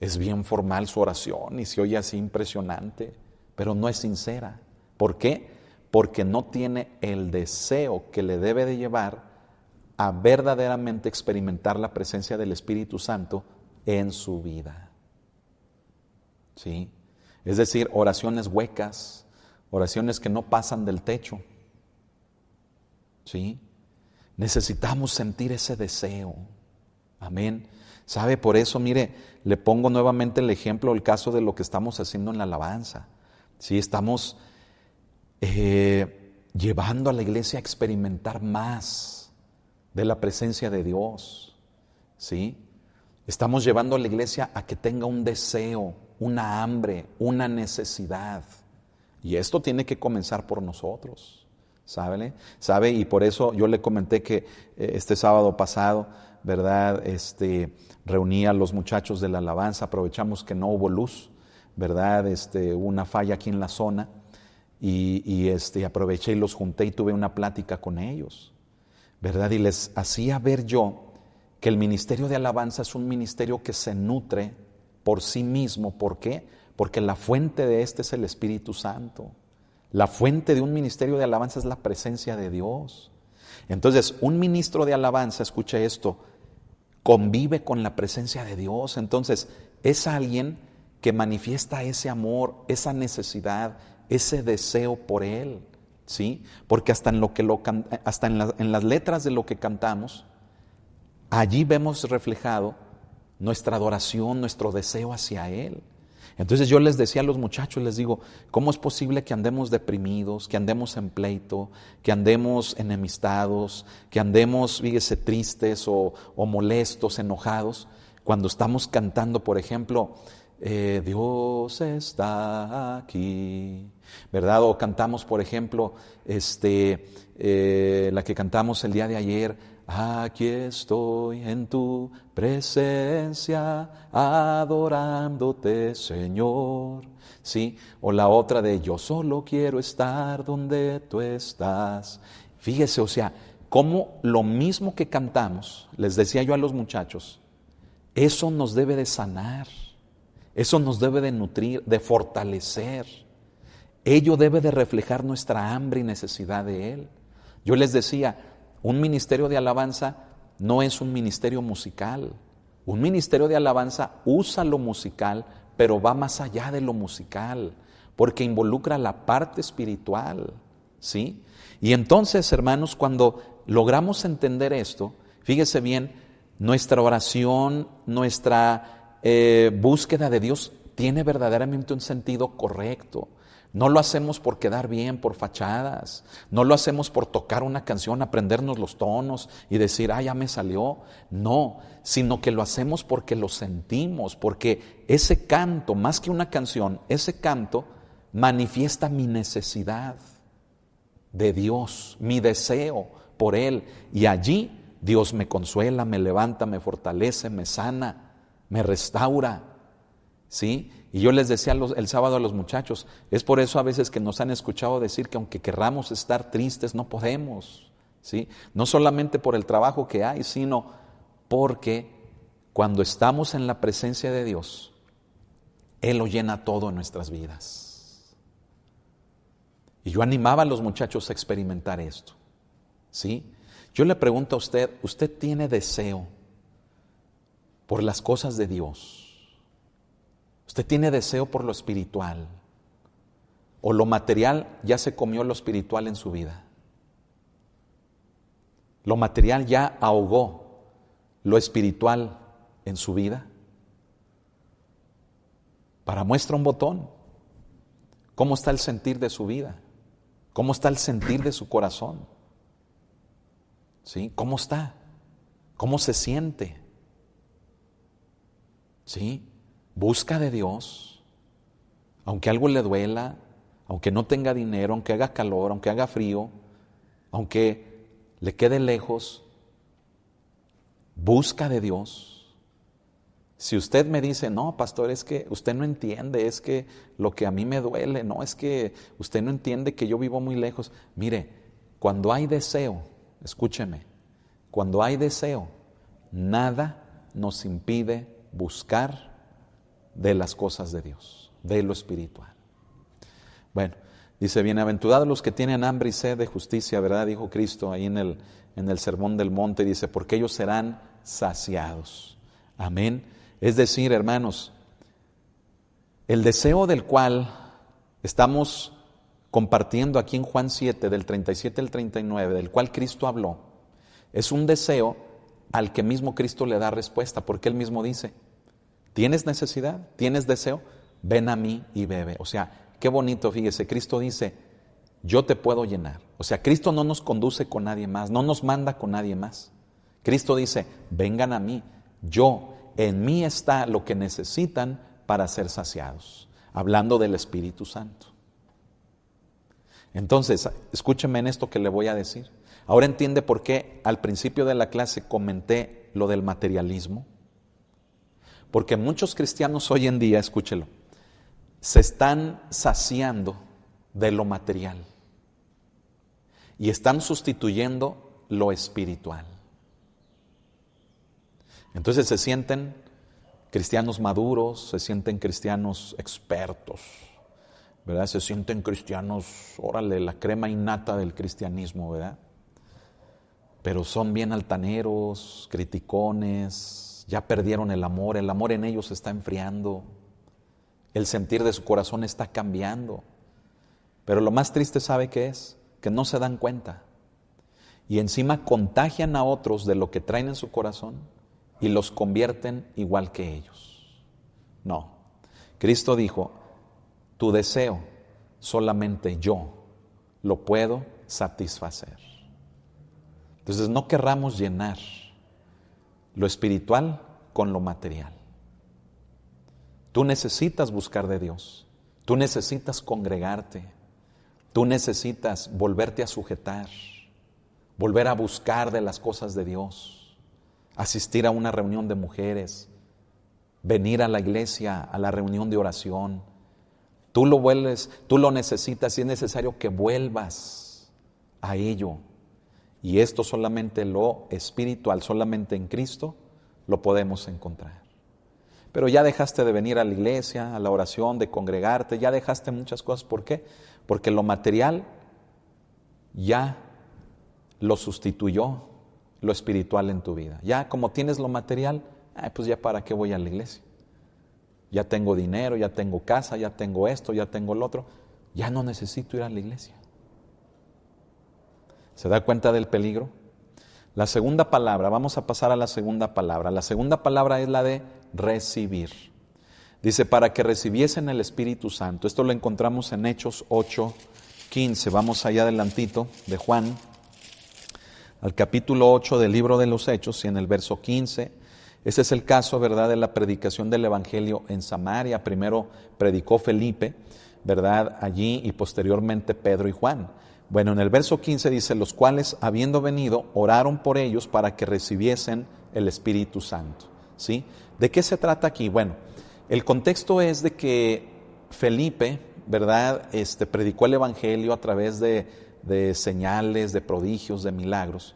Es bien formal su oración y se oye así impresionante, pero no es sincera. ¿Por qué? Porque no tiene el deseo que le debe de llevar a verdaderamente experimentar la presencia del Espíritu Santo en su vida. ¿Sí? Es decir, oraciones huecas, oraciones que no pasan del techo. ¿Sí? Necesitamos sentir ese deseo. Amén. ¿Sabe? Por eso, mire, le pongo nuevamente el ejemplo, el caso de lo que estamos haciendo en la alabanza. ¿Sí? Estamos llevando a la iglesia a experimentar más de la presencia de Dios. ¿Sí? Estamos llevando a la iglesia a que tenga un deseo una hambre, una necesidad. Y esto tiene que comenzar por nosotros, ¿sabe? Y por eso yo le comenté que este sábado pasado, ¿verdad? Reuní a los muchachos de la alabanza, aprovechamos que no hubo luz, ¿verdad? Hubo una falla aquí en la zona y aproveché y los junté y tuve una plática con ellos, ¿verdad? Y les hacía ver yo que el ministerio de alabanza es un ministerio que se nutre por sí mismo. ¿Por qué? Porque la fuente de este es el Espíritu Santo. La fuente de un ministerio de alabanza es la presencia de Dios. Entonces, un ministro de alabanza, escuche esto, convive con la presencia de Dios. Entonces, es alguien que manifiesta ese amor, esa necesidad, ese deseo por Él, ¿sí? Porque hasta en las letras de lo que cantamos, allí vemos reflejado nuestra adoración, nuestro deseo hacia Él. Entonces yo les decía a los muchachos, les digo, ¿cómo es posible que andemos deprimidos, que andemos en pleito, que andemos enemistados, que andemos, fíjese, tristes o molestos, enojados, cuando estamos cantando, por ejemplo, Dios está aquí, ¿verdad? O cantamos, por ejemplo, la que cantamos el día de ayer, aquí estoy en tu presencia, adorándote, Señor, ¿sí? O la otra de yo solo quiero estar donde tú estás. Fíjese, o sea, cómo lo mismo que cantamos, les decía yo a los muchachos, eso nos debe de sanar, eso nos debe de nutrir, de fortalecer. Ello debe de reflejar nuestra hambre y necesidad de Él. Yo les decía, un ministerio de alabanza no es un ministerio musical. Un ministerio de alabanza usa lo musical, pero va más allá de lo musical, porque involucra la parte espiritual, ¿sí? Y entonces, hermanos, cuando logramos entender esto, fíjese bien, nuestra oración, nuestra búsqueda de Dios tiene verdaderamente un sentido correcto. No lo hacemos por quedar bien, por fachadas. No lo hacemos por tocar una canción, aprendernos los tonos y decir, ya me salió. No, sino que lo hacemos porque lo sentimos, porque ese canto, más que una canción, ese canto manifiesta mi necesidad de Dios, mi deseo por Él. Y allí Dios me consuela, me levanta, me fortalece, me sana, me restaura, ¿sí? Y yo les decía el sábado a los muchachos, es por eso a veces que nos han escuchado decir que aunque querramos estar tristes, no podemos, ¿sí? No solamente por el trabajo que hay, sino porque cuando estamos en la presencia de Dios, Él lo llena todo en nuestras vidas. Y yo animaba a los muchachos a experimentar esto, ¿sí? Yo le pregunto a usted, ¿usted tiene deseo por las cosas de Dios? ¿Usted tiene deseo por lo espiritual? ¿O lo material ya se comió lo espiritual en su vida? ¿Lo material ya ahogó lo espiritual en su vida? Para muestra un botón, ¿cómo está el sentir de su vida? ¿Cómo está el sentir de su corazón? ¿Sí? ¿Cómo está? ¿Cómo se siente? ¿Sí? Busca de Dios, aunque algo le duela, aunque no tenga dinero, aunque haga calor, aunque haga frío, aunque le quede lejos, busca de Dios. Si usted me dice, no, pastor, es que usted no entiende, es que lo que a mí me duele, no, es que usted no entiende que yo vivo muy lejos. Mire, cuando hay deseo, escúcheme, cuando hay deseo, nada nos impide buscar de las cosas de Dios, de lo espiritual. Bueno, dice, bienaventurados los que tienen hambre y sed de justicia, ¿verdad? Dijo Cristo ahí en el Sermón del Monte, dice, porque ellos serán saciados. Amén. Es decir, hermanos, el deseo del cual estamos compartiendo aquí en Juan 7, del 37 al 39, del cual Cristo habló, es un deseo al que mismo Cristo le da respuesta, porque Él mismo dice, ¿tienes necesidad? ¿Tienes deseo? Ven a mí y bebe. O sea, qué bonito, fíjese, Cristo dice, yo te puedo llenar. O sea, Cristo no nos conduce con nadie más, no nos manda con nadie más. Cristo dice, vengan a mí, en mí está lo que necesitan para ser saciados, hablando del Espíritu Santo. Entonces, escúcheme en esto que le voy a decir. Ahora entiende por qué al principio de la clase comenté lo del materialismo. Porque muchos cristianos hoy en día, escúchelo, se están saciando de lo material y están sustituyendo lo espiritual. Entonces se sienten cristianos maduros, se sienten cristianos expertos, ¿verdad? Se sienten cristianos, órale, la crema innata del cristianismo, ¿verdad? Pero son bien altaneros, criticones, ya perdieron el amor en ellos se está enfriando, el sentir de su corazón está cambiando. Pero lo más triste, ¿sabe qué es? Que no se dan cuenta y encima contagian a otros de lo que traen en su corazón y los convierten igual que ellos. No, Cristo dijo, tu deseo solamente yo lo puedo satisfacer. Entonces no querramos llenar lo espiritual con lo material. Tú necesitas buscar de Dios, tú necesitas congregarte, tú necesitas volverte a sujetar, volver a buscar de las cosas de Dios, asistir a una reunión de mujeres, venir a la iglesia, a la reunión de oración. Tú lo necesitas y es necesario que vuelvas a ello. Y esto solamente lo espiritual, solamente en Cristo lo podemos encontrar. Pero ya dejaste de venir a la iglesia, a la oración, de congregarte, ya dejaste muchas cosas. ¿Por qué? Porque lo material ya lo sustituyó lo espiritual en tu vida. Ya como tienes lo material, pues ya para qué voy a la iglesia. Ya tengo dinero, ya tengo casa, ya tengo esto, ya tengo lo otro. Ya no necesito ir a la iglesia. ¿Se da cuenta del peligro? La segunda palabra, vamos a pasar a la segunda palabra. La segunda palabra es la de recibir. Dice, para que recibiesen el Espíritu Santo. Esto lo encontramos en Hechos 8:15. Vamos allá adelantito de Juan, al capítulo 8 del libro de los Hechos, y en el verso 15. Ese es el caso, ¿verdad?, de la predicación del Evangelio en Samaria. Primero predicó Felipe, ¿verdad?, allí, y posteriormente Pedro y Juan. Bueno, en el verso 15 dice, los cuales, habiendo venido, oraron por ellos para que recibiesen el Espíritu Santo. ¿Sí? ¿De qué se trata aquí? Bueno, el contexto es de que Felipe, ¿verdad?, predicó el Evangelio a través de señales, de prodigios, de milagros,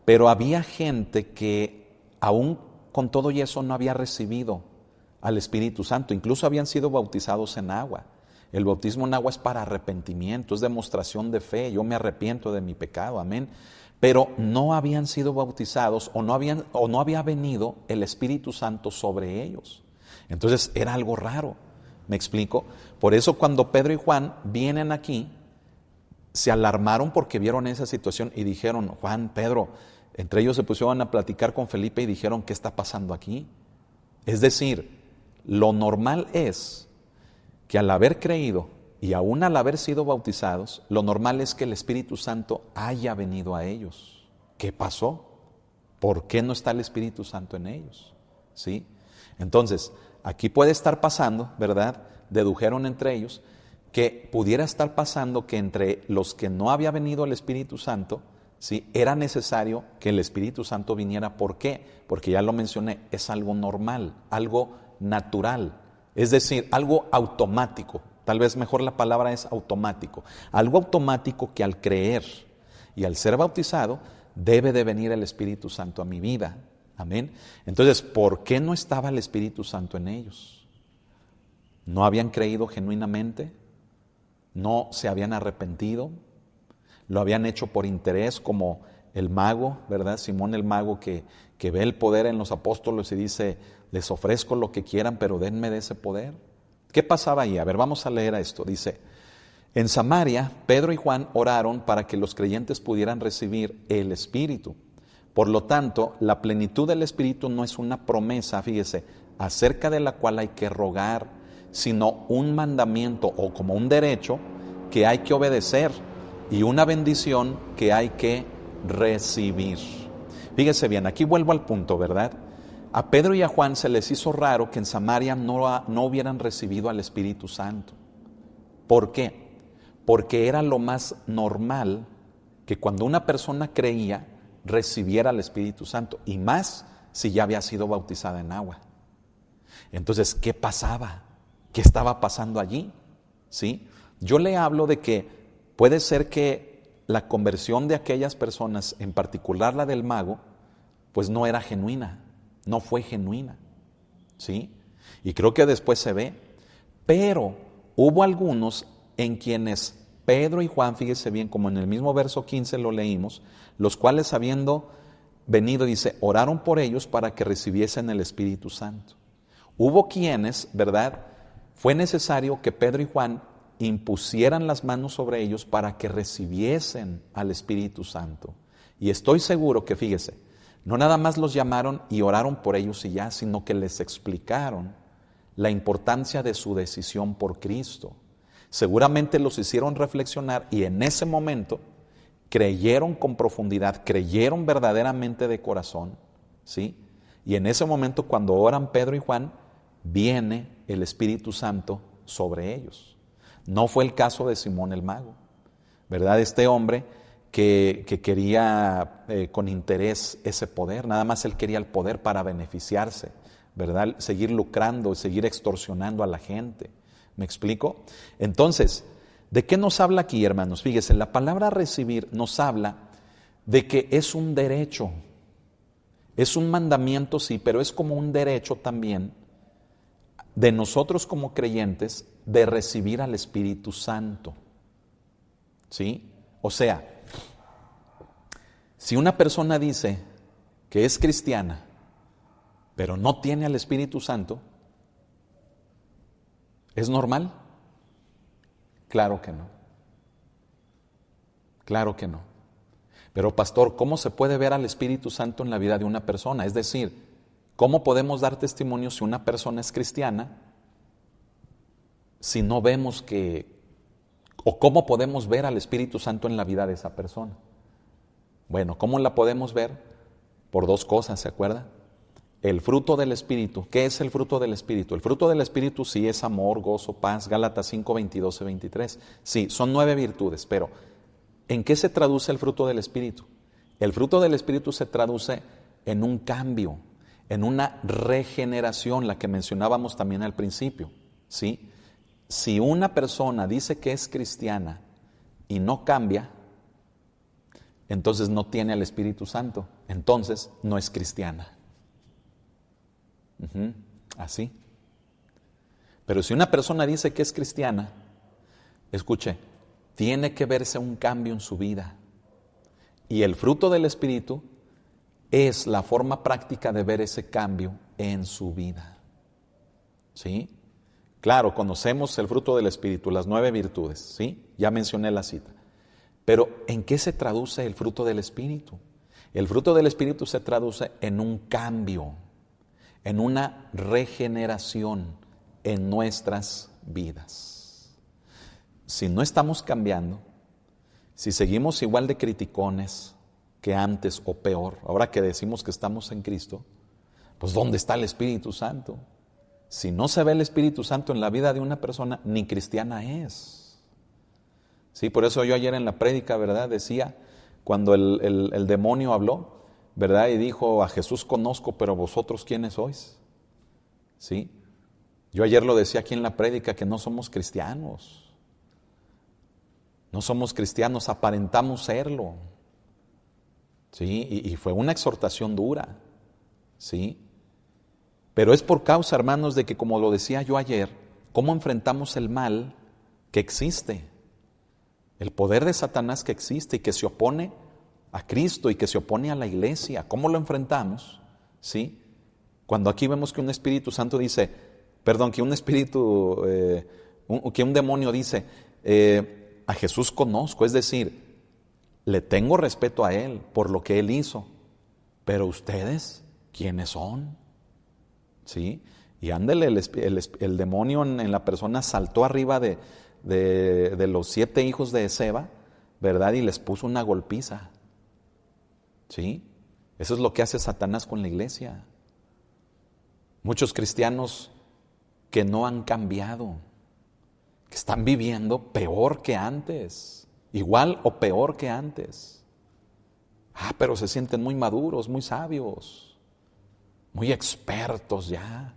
pero había gente que aún con todo y eso no había recibido al Espíritu Santo, incluso habían sido bautizados en agua. El bautismo en agua es para arrepentimiento, es demostración de fe, yo me arrepiento de mi pecado, amén. Pero no habían sido bautizados o no había venido el Espíritu Santo sobre ellos. Entonces era algo raro, ¿me explico? Por eso cuando Pedro y Juan vienen aquí, se alarmaron porque vieron esa situación y dijeron, Juan, Pedro, entre ellos se pusieron a platicar con Felipe y dijeron, ¿qué está pasando aquí? Es decir, lo normal es que al haber creído y aún al haber sido bautizados, lo normal es que el Espíritu Santo haya venido a ellos. ¿Qué pasó? ¿Por qué no está el Espíritu Santo en ellos? ¿Sí? Entonces, aquí puede estar pasando, ¿verdad? Dedujeron entre ellos que pudiera estar pasando que entre los que no había venido el Espíritu Santo, ¿sí?, era necesario que el Espíritu Santo viniera. ¿Por qué? Porque ya lo mencioné, es algo normal, algo natural. Es decir, algo automático, tal vez mejor la palabra es automático, algo automático que al creer y al ser bautizado debe de venir el Espíritu Santo a mi vida, amén. Entonces, ¿por qué no estaba el Espíritu Santo en ellos? ¿No habían creído genuinamente? ¿No se habían arrepentido? ¿Lo habían hecho por interés como el mago, ¿verdad? Simón el mago que ve el poder en los apóstoles y dice, les ofrezco lo que quieran, pero denme de ese poder. ¿Qué pasaba ahí? A ver, vamos a leer esto. Dice, en Samaria, Pedro y Juan oraron para que los creyentes pudieran recibir el Espíritu. Por lo tanto, la plenitud del Espíritu no es una promesa, fíjese, acerca de la cual hay que rogar, sino un mandamiento o como un derecho que hay que obedecer y una bendición que hay que recibir. Fíjese bien, aquí vuelvo al punto, ¿verdad? a Pedro y a Juan se les hizo raro que en Samaria no hubieran recibido al Espíritu Santo. ¿Por qué? Porque era lo más normal que cuando una persona creía, recibiera al Espíritu Santo, y más si ya había sido bautizada en agua. Entonces, ¿qué pasaba? ¿Qué estaba pasando allí? ¿Sí? Yo le hablo de que puede ser que la conversión de aquellas personas, en particular la del mago, pues no era genuina, no fue genuina, ¿sí? Y creo que después se ve, pero hubo algunos en quienes Pedro y Juan, fíjese bien, como en el mismo verso 15 lo leímos, los cuales habiendo venido, dice, oraron por ellos para que recibiesen el Espíritu Santo. Hubo quienes, ¿verdad? Fue necesario que Pedro y Juan impusieran las manos sobre ellos para que recibiesen al Espíritu Santo. Y estoy seguro que, fíjese, no nada más los llamaron y oraron por ellos y ya, sino que les explicaron la importancia de su decisión por Cristo. Seguramente los hicieron reflexionar y en ese momento creyeron con profundidad, creyeron verdaderamente de corazón, ¿sí? Y en ese momento, cuando oran Pedro y Juan, viene el Espíritu Santo sobre ellos. No fue el caso de Simón el mago, ¿verdad? Este hombre que quería con interés ese poder, nada más él quería el poder para beneficiarse, ¿verdad? Seguir lucrando, seguir extorsionando a la gente. ¿Me explico? Entonces, ¿de qué nos habla aquí, hermanos? Fíjese, la palabra recibir nos habla de que es un derecho, es un mandamiento, sí, pero es como un derecho también de nosotros como creyentes de recibir al Espíritu Santo, ¿sí? O sea, si una persona dice que es cristiana, pero no tiene al Espíritu Santo, ¿es normal? Claro que no. Claro que no. Pero pastor, ¿cómo se puede ver al Espíritu Santo en la vida de una persona? Es decir, ¿cómo podemos dar testimonio si una persona es cristiana si no vemos o cómo podemos ver al Espíritu Santo en la vida de esa persona? Bueno, ¿cómo la podemos ver? Por dos cosas, ¿se acuerda? El fruto del Espíritu. ¿Qué es el fruto del Espíritu? El fruto del Espíritu sí es amor, gozo, paz. Gálatas 5, 22 y 23. Sí, son 9 virtudes, pero ¿en qué se traduce el fruto del Espíritu? El fruto del Espíritu se traduce en un cambio, en una regeneración, la que mencionábamos también al principio, ¿sí? Si una persona dice que es cristiana y no cambia, entonces no tiene al Espíritu Santo, entonces no es cristiana. Así. Pero si una persona dice que es cristiana, escuche, tiene que verse un cambio en su vida. Y el fruto del Espíritu es la forma práctica de ver ese cambio en su vida. ¿Sí? Claro, conocemos el fruto del Espíritu, las 9 virtudes, ¿sí? Ya mencioné la cita. Pero ¿en qué se traduce el fruto del Espíritu? El fruto del Espíritu se traduce en un cambio, en una regeneración en nuestras vidas. Si no estamos cambiando, si seguimos igual de criticones que antes o peor, ahora que decimos que estamos en Cristo, pues ¿dónde está el Espíritu Santo? Si no se ve el Espíritu Santo en la vida de una persona, ni cristiana es. Sí, por eso yo ayer en la prédica, ¿verdad? Decía, cuando el demonio habló, ¿verdad? Y dijo, a Jesús conozco, pero vosotros ¿quiénes sois? ¿Sí? Yo ayer lo decía aquí en la prédica, que no somos cristianos. No somos cristianos, aparentamos serlo. ¿Sí? Y fue una exhortación dura. ¿Sí? Pero es por causa, hermanos, de que, como lo decía yo ayer, cómo enfrentamos el mal que existe. El poder de Satanás que existe y que se opone a Cristo y que se opone a la iglesia. ¿Cómo lo enfrentamos? ¿Sí? Cuando aquí vemos que un Espíritu Santo dice, que un demonio dice, a Jesús conozco, es decir, le tengo respeto a Él por lo que Él hizo, pero ustedes, ¿quiénes son? ¿Sí? Y ándele, el demonio en la persona saltó arriba de los 7 hijos de Seba, ¿verdad? Y les puso una golpiza. ¿Sí? Eso es lo que hace Satanás con la iglesia. Muchos cristianos que no han cambiado, que están viviendo peor que antes, igual o peor que antes. Pero se sienten muy maduros, muy sabios, muy expertos ya.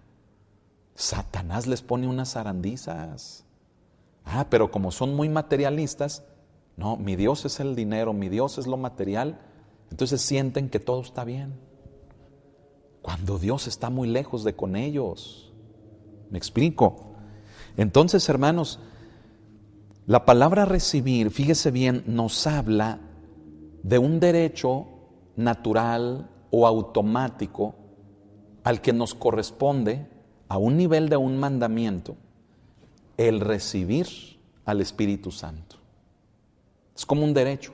Satanás les pone unas zarandizas. Pero como son muy materialistas, no, mi Dios es el dinero, mi Dios es lo material, entonces sienten que todo está bien. Cuando Dios está muy lejos de con ellos. ¿Me explico? Entonces, hermanos, la palabra recibir, fíjese bien, nos habla de un derecho natural o automático al que nos corresponde, a un nivel de un mandamiento, el recibir al Espíritu Santo. Es como un derecho.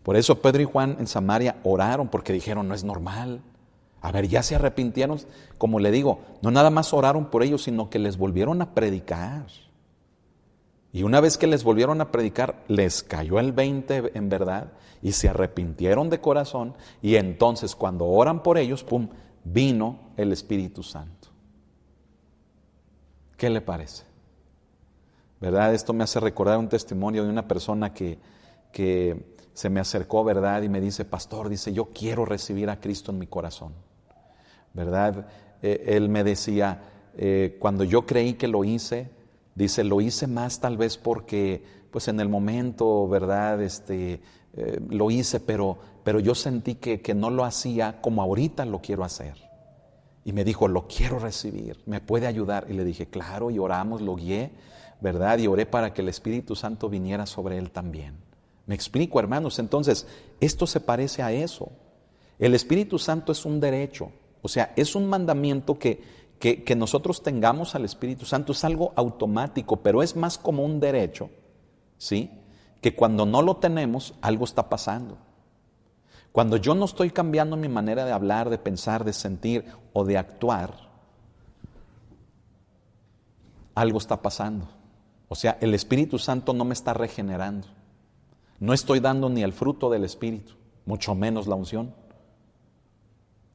Por eso Pedro y Juan en Samaria oraron, porque dijeron, no es normal. Ya se arrepintieron. Como le digo, no nada más oraron por ellos, sino que les volvieron a predicar. Y una vez que les volvieron a predicar, les cayó el 20 en verdad, y se arrepintieron de corazón, y entonces cuando oran por ellos, ¡pum!, vino el Espíritu Santo. ¿Qué le parece? ¿Verdad? Esto me hace recordar un testimonio de una persona que se me acercó, ¿verdad? Y me dice, pastor, dice, yo quiero recibir a Cristo en mi corazón, ¿verdad? Él me decía, cuando yo creí que lo hice, dice, lo hice más tal vez porque, pues en el momento, ¿verdad? Lo hice, pero yo sentí que no lo hacía como ahorita lo quiero hacer. Y me dijo, lo quiero recibir, ¿me puede ayudar? Y le dije, claro, y oramos, lo guié, ¿verdad? Y oré para que el Espíritu Santo viniera sobre él también. ¿Me explico, hermanos? Entonces, esto se parece a eso. El Espíritu Santo es un derecho, o sea, es un mandamiento que nosotros tengamos al Espíritu Santo, es algo automático, pero es más como un derecho, ¿sí? Que cuando no lo tenemos, algo está pasando. Cuando yo no estoy cambiando mi manera de hablar, de pensar, de sentir o de actuar, algo está pasando. O sea, el Espíritu Santo no me está regenerando. No estoy dando ni el fruto del Espíritu, mucho menos la unción.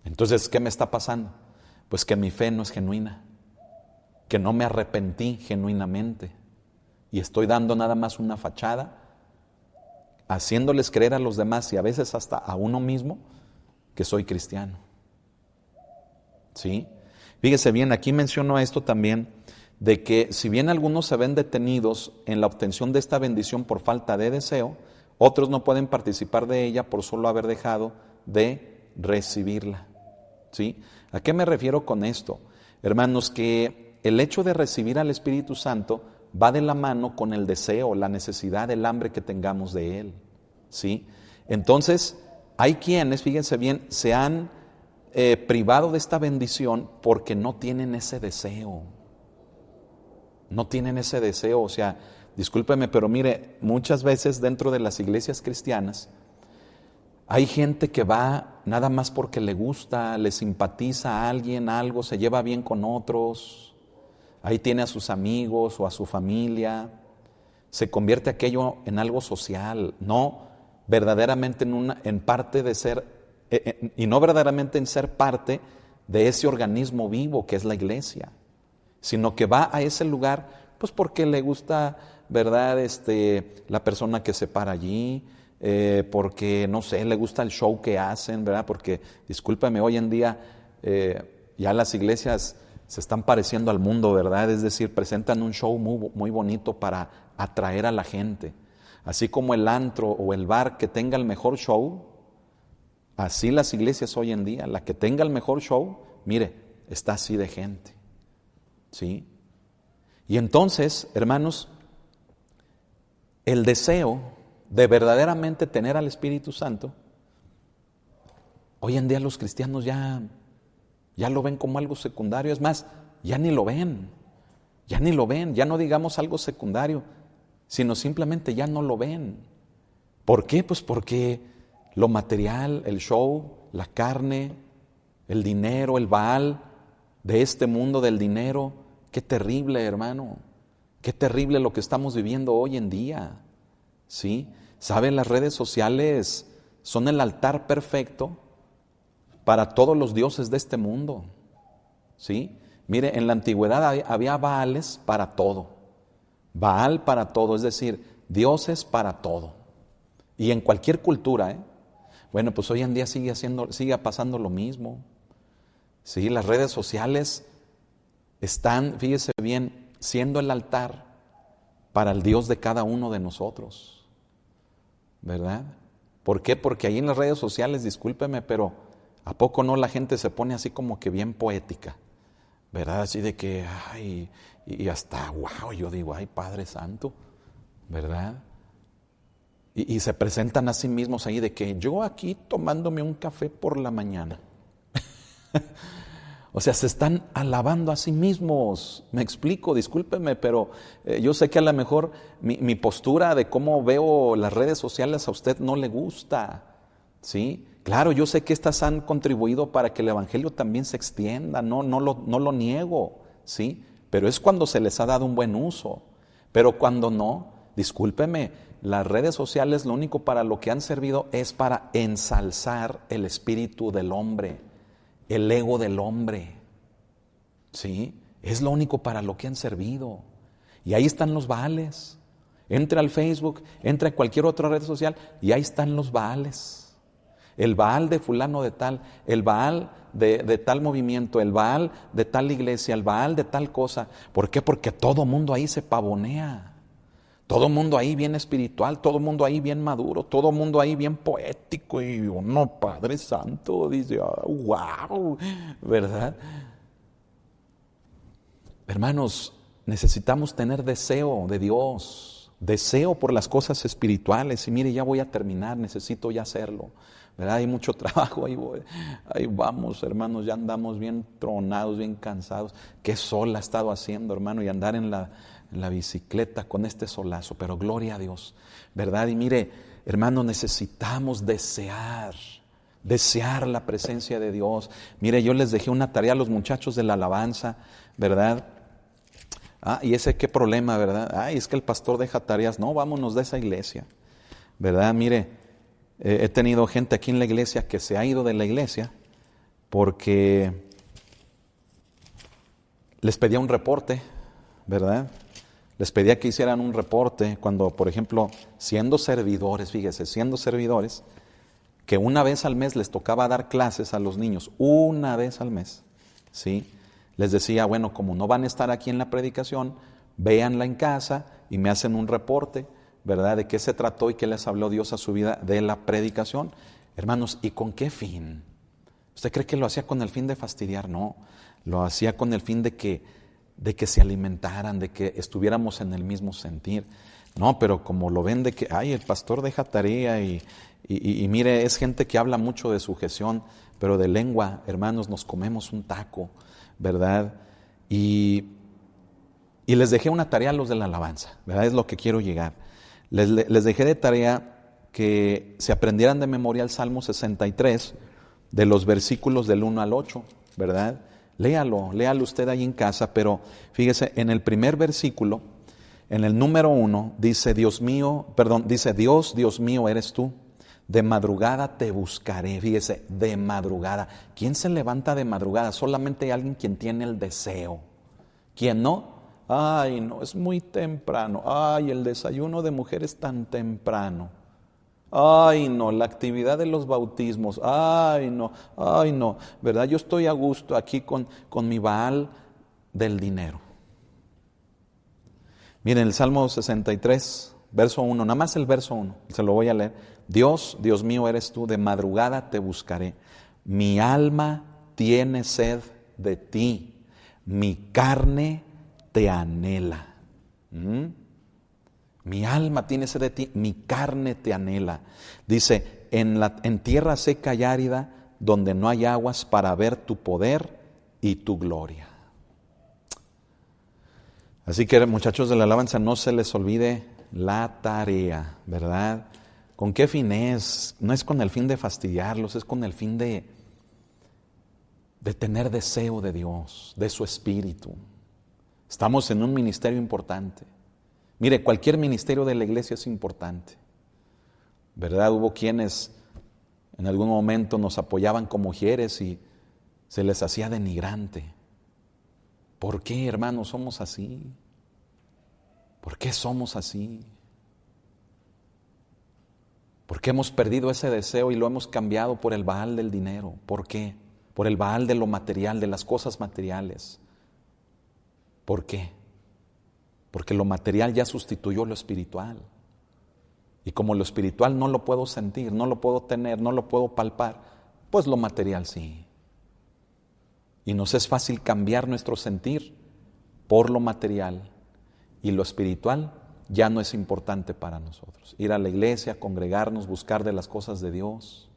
Entonces, ¿qué me está pasando? Pues que mi fe no es genuina, que no me arrepentí genuinamente y estoy dando nada más una fachada, haciéndoles creer a los demás y a veces hasta a uno mismo que soy cristiano. ¿Sí? Fíjese bien, aquí menciono esto también, de que si bien algunos se ven detenidos en la obtención de esta bendición por falta de deseo, otros no pueden participar de ella por solo haber dejado de recibirla. ¿Sí? ¿A qué me refiero con esto? Hermanos, que el hecho de recibir al Espíritu Santo va de la mano con el deseo, la necesidad, el hambre que tengamos de Él. ¿Sí? Entonces, hay quienes, fíjense bien, se han privado de esta bendición porque no tienen ese deseo. No tienen ese deseo, o sea, discúlpeme, pero mire, muchas veces dentro de las iglesias cristianas hay gente que va nada más porque le gusta, le simpatiza a alguien, algo, se lleva bien con otros, ahí tiene a sus amigos o a su familia, se convierte aquello en algo social, no verdaderamente en parte de ser, y no verdaderamente en ser parte de ese organismo vivo que es la iglesia, sino que va a ese lugar pues porque le gusta, ¿verdad? La persona que se para allí, porque, no sé, le gusta el show que hacen, ¿verdad? Porque, discúlpame, hoy en día ya las iglesias se están pareciendo al mundo, ¿verdad? Es decir, presentan un show muy, muy bonito para atraer a la gente. Así como el antro o el bar que tenga el mejor show, así las iglesias hoy en día, la que tenga el mejor show, mire, está así de gente. ¿Sí? Y entonces, hermanos, el deseo de verdaderamente tener al Espíritu Santo, hoy en día los cristianos ya lo ven como algo secundario, es más, ya ni lo ven, ya no digamos algo secundario, sino simplemente ya no lo ven. ¿Por qué? Pues porque lo material, el show, la carne, el dinero, el Baal de este mundo del dinero, qué terrible, hermano, qué terrible lo que estamos viviendo hoy en día. ¿Sí? ¿Saben? Las redes sociales son el altar perfecto para todos los dioses de este mundo. ¿sí? Mire, en la antigüedad había Baales para todo. Baal para todo, es decir, dioses para todo. Y en cualquier cultura, ¿eh? Bueno, pues hoy en día sigue pasando lo mismo. Sí, las redes sociales están, fíjese bien, siendo el altar para el Dios de cada uno de nosotros, ¿verdad? ¿Por qué? Porque ahí en las redes sociales, discúlpeme, pero ¿a poco no la gente se pone así como que bien poética? ¿Verdad? Así de que, ay, y hasta, wow, yo digo, ay, Padre Santo, ¿verdad? Y se presentan a sí mismos ahí de que yo aquí tomándome un café por la mañana. O sea, se están alabando a sí mismos. Me explico, discúlpeme, pero yo sé que a lo mejor mi postura de cómo veo las redes sociales a usted no le gusta, ¿sí? Claro, yo sé que estas han contribuido para que el Evangelio también se extienda, no lo niego, ¿sí? Pero es cuando se les ha dado un buen uso. Pero cuando no, discúlpeme, las redes sociales lo único para lo que han servido es para ensalzar el espíritu del hombre, el ego del hombre, ¿sí? Es lo único para lo que han servido. Y ahí están los Baales. Entra al Facebook, entra a cualquier otra red social y ahí están los Baales. El Baal de fulano de tal, el Baal de tal movimiento, el Baal de tal iglesia, el Baal de tal cosa. ¿Por qué? Porque todo mundo ahí se pavonea. Todo mundo ahí bien espiritual, todo mundo ahí bien maduro, todo mundo ahí bien poético y uno, Padre Santo, dice, wow, ¿verdad? Hermanos, necesitamos tener deseo de Dios, deseo por las cosas espirituales y mire, ya voy a terminar, necesito ya hacerlo, ¿verdad? Hay mucho trabajo, ahí vamos, hermanos, ya andamos bien tronados, bien cansados. Qué sol ha estado haciendo, hermano, y andar en la bicicleta con este solazo, pero gloria a Dios, ¿verdad? Y mire, hermano, necesitamos desear la presencia de Dios. Mire, yo les dejé una tarea a los muchachos de la alabanza, ¿verdad? Y ese qué problema, ¿verdad? Es que el pastor deja tareas. No, vámonos de esa iglesia, ¿verdad? Mire, he tenido gente aquí en la iglesia que se ha ido de la iglesia porque les pedía un reporte, ¿verdad? Les pedía que hicieran un reporte cuando, por ejemplo, siendo servidores, fíjese, siendo servidores, que una vez al mes les tocaba dar clases a los niños, una vez al mes, ¿sí? Les decía, bueno, como no van a estar aquí en la predicación, véanla en casa y me hacen un reporte, ¿verdad? De qué se trató y qué les habló Dios a su vida de la predicación. Hermanos, ¿y con qué fin? ¿Usted cree que lo hacía con el fin de fastidiar? No, lo hacía con el fin de que se alimentaran, de que estuviéramos en el mismo sentir. No, pero como lo ven de que, el pastor deja tarea y mire, es gente que habla mucho de sujeción, pero de lengua, hermanos, nos comemos un taco, ¿verdad? Y les dejé una tarea a los de la alabanza, ¿verdad? Es lo que quiero llegar. Les dejé de tarea que se aprendieran de memoria el Salmo 63, de los versículos del 1 al 8, ¿verdad? Léalo usted ahí en casa, pero fíjese, en el primer versículo, en el número 1, dice, Dios, Dios mío eres tú, de madrugada te buscaré. Fíjese, de madrugada. ¿Quién se levanta de madrugada? Solamente hay alguien quien tiene el deseo. ¿Quién no? No, es muy temprano. El desayuno de mujeres tan temprano. No, la actividad de los bautismos, no, ¿verdad? Yo estoy a gusto aquí con mi Baal del dinero. Miren, el Salmo 63, verso 1, nada más el verso 1, se lo voy a leer. Dios mío eres tú, de madrugada te buscaré. Mi alma tiene sed de ti, mi carne te anhela. Mi alma tiene sed de ti, mi carne te anhela. Dice, en tierra seca y árida, donde no hay aguas, para ver tu poder y tu gloria. Así que, muchachos de la alabanza, no se les olvide la tarea, ¿verdad? ¿Con qué fin es? No es con el fin de fastidiarlos, es con el fin de tener deseo de Dios, de su Espíritu. Estamos en un ministerio importante. Mire, cualquier ministerio de la iglesia es importante, ¿verdad? Hubo quienes en algún momento nos apoyaban como mujeres y se les hacía denigrante, ¿Por qué, hermanos, somos así? ¿Por qué somos así? ¿Por qué hemos perdido ese deseo y lo hemos cambiado por el Baal del dinero? ¿Por qué? Por el Baal de lo material, de las cosas materiales. ¿Por qué? Porque lo material ya sustituyó lo espiritual. Y como lo espiritual no lo puedo sentir, no lo puedo tener, no lo puedo palpar, pues lo material sí. Y nos es fácil cambiar nuestro sentir por lo material. Y lo espiritual ya no es importante para nosotros. Ir a la iglesia, congregarnos, buscar de las cosas de Dios,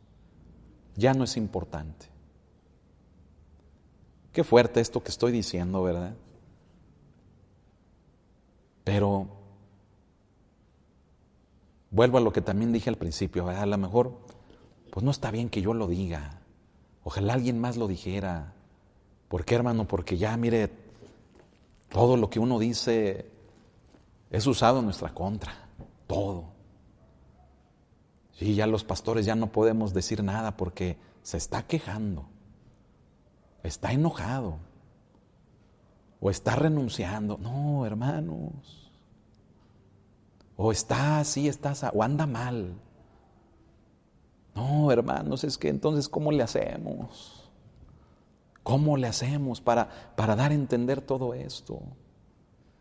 ya no es importante. Qué fuerte esto que estoy diciendo, ¿verdad? Pero vuelvo a lo que también dije al principio, ¿verdad? A lo mejor, pues no está bien que yo lo diga. Ojalá alguien más lo dijera. ¿Por qué, hermano? Porque ya, mire, todo lo que uno dice es usado en nuestra contra, todo. Sí, ya los pastores ya no podemos decir nada porque se está quejando, está enojado o está renunciando. No, hermanos. O está así, o anda mal. No, hermanos, es que entonces, ¿cómo le hacemos? ¿Cómo le hacemos para dar a entender todo esto?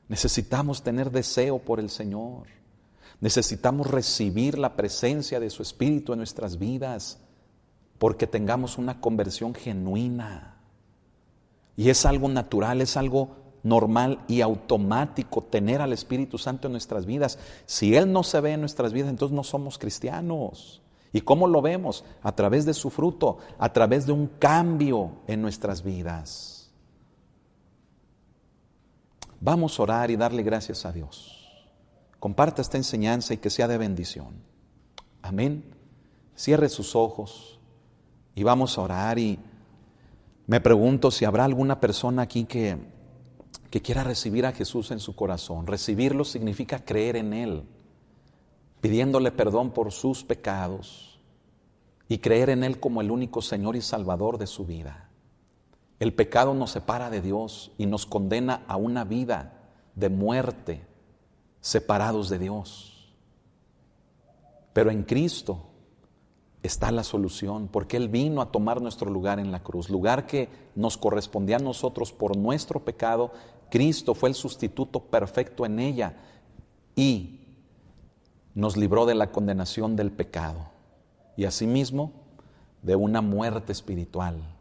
Necesitamos tener deseo por el Señor. Necesitamos recibir la presencia de su Espíritu en nuestras vidas porque tengamos una conversión genuina. Y es algo natural, es algo normal y automático tener al Espíritu Santo en nuestras vidas. Si Él no se ve en nuestras vidas, entonces no somos cristianos. ¿Y cómo lo vemos? A través de su fruto, a través de un cambio en nuestras vidas. Vamos a orar y darle gracias a Dios. Comparta esta enseñanza y que sea de bendición. Amén. Cierre sus ojos y vamos a orar. Y me pregunto si habrá alguna persona aquí que quiera recibir a Jesús en su corazón. Recibirlo significa creer en Él, pidiéndole perdón por sus pecados y creer en Él como el único Señor y Salvador de su vida. El pecado nos separa de Dios y nos condena a una vida de muerte, separados de Dios. Pero en Cristo está la solución, porque Él vino a tomar nuestro lugar en la cruz, lugar que nos correspondía a nosotros por nuestro pecado. Cristo fue el sustituto perfecto en ella y nos libró de la condenación del pecado y asimismo de una muerte espiritual.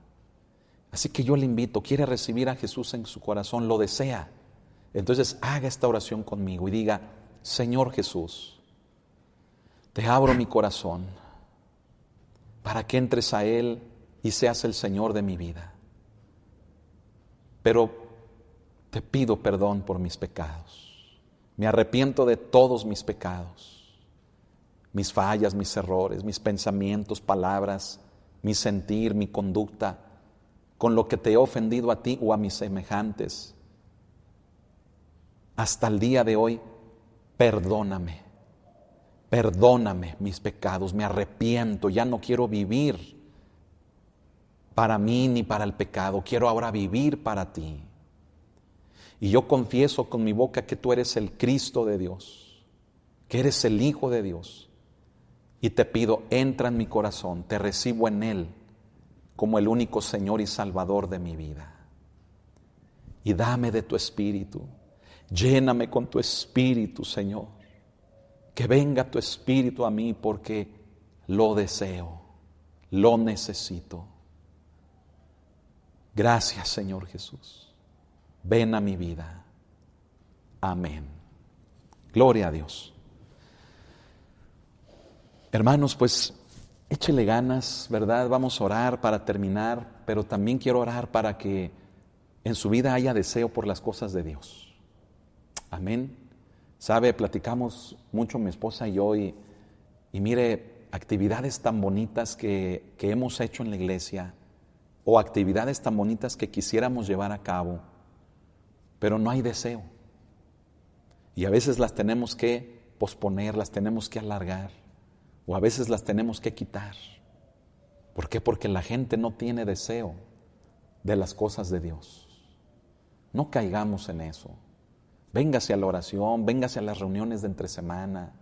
Así que yo le invito, quiere recibir a Jesús en su corazón, lo desea. Entonces haga esta oración conmigo y diga: Señor Jesús, te abro mi corazón para que entres a Él y seas el Señor de mi vida. Pero te pido perdón por mis pecados. Me arrepiento de todos mis pecados, mis fallas, mis errores, mis pensamientos, palabras, mi sentir, mi conducta, con lo que te he ofendido a ti o a mis semejantes. Hasta el día de hoy, perdóname mis pecados, me arrepiento, ya no quiero vivir para mí ni para el pecado, quiero ahora vivir para ti. Y yo confieso con mi boca que tú eres el Cristo de Dios, que eres el Hijo de Dios, y te pido, entra en mi corazón, te recibo en Él como el único Señor y Salvador de mi vida. Y dame de tu Espíritu, lléname con tu Espíritu, Señor. Que venga tu Espíritu a mí porque lo deseo, lo necesito. Gracias, Señor Jesús. Ven a mi vida. Amén. Gloria a Dios. Hermanos, pues échele ganas, ¿verdad? Vamos a orar para terminar, pero también quiero orar para que en su vida haya deseo por las cosas de Dios. Amén. Sabe, platicamos mucho mi esposa y yo y mire, actividades tan bonitas que hemos hecho en la iglesia o actividades tan bonitas que quisiéramos llevar a cabo, pero no hay deseo. Y a veces las tenemos que posponer, las tenemos que alargar o a veces las tenemos que quitar. ¿Por qué? Porque la gente no tiene deseo de las cosas de Dios. No caigamos en eso. Véngase a la oración, véngase a las reuniones de entre semana.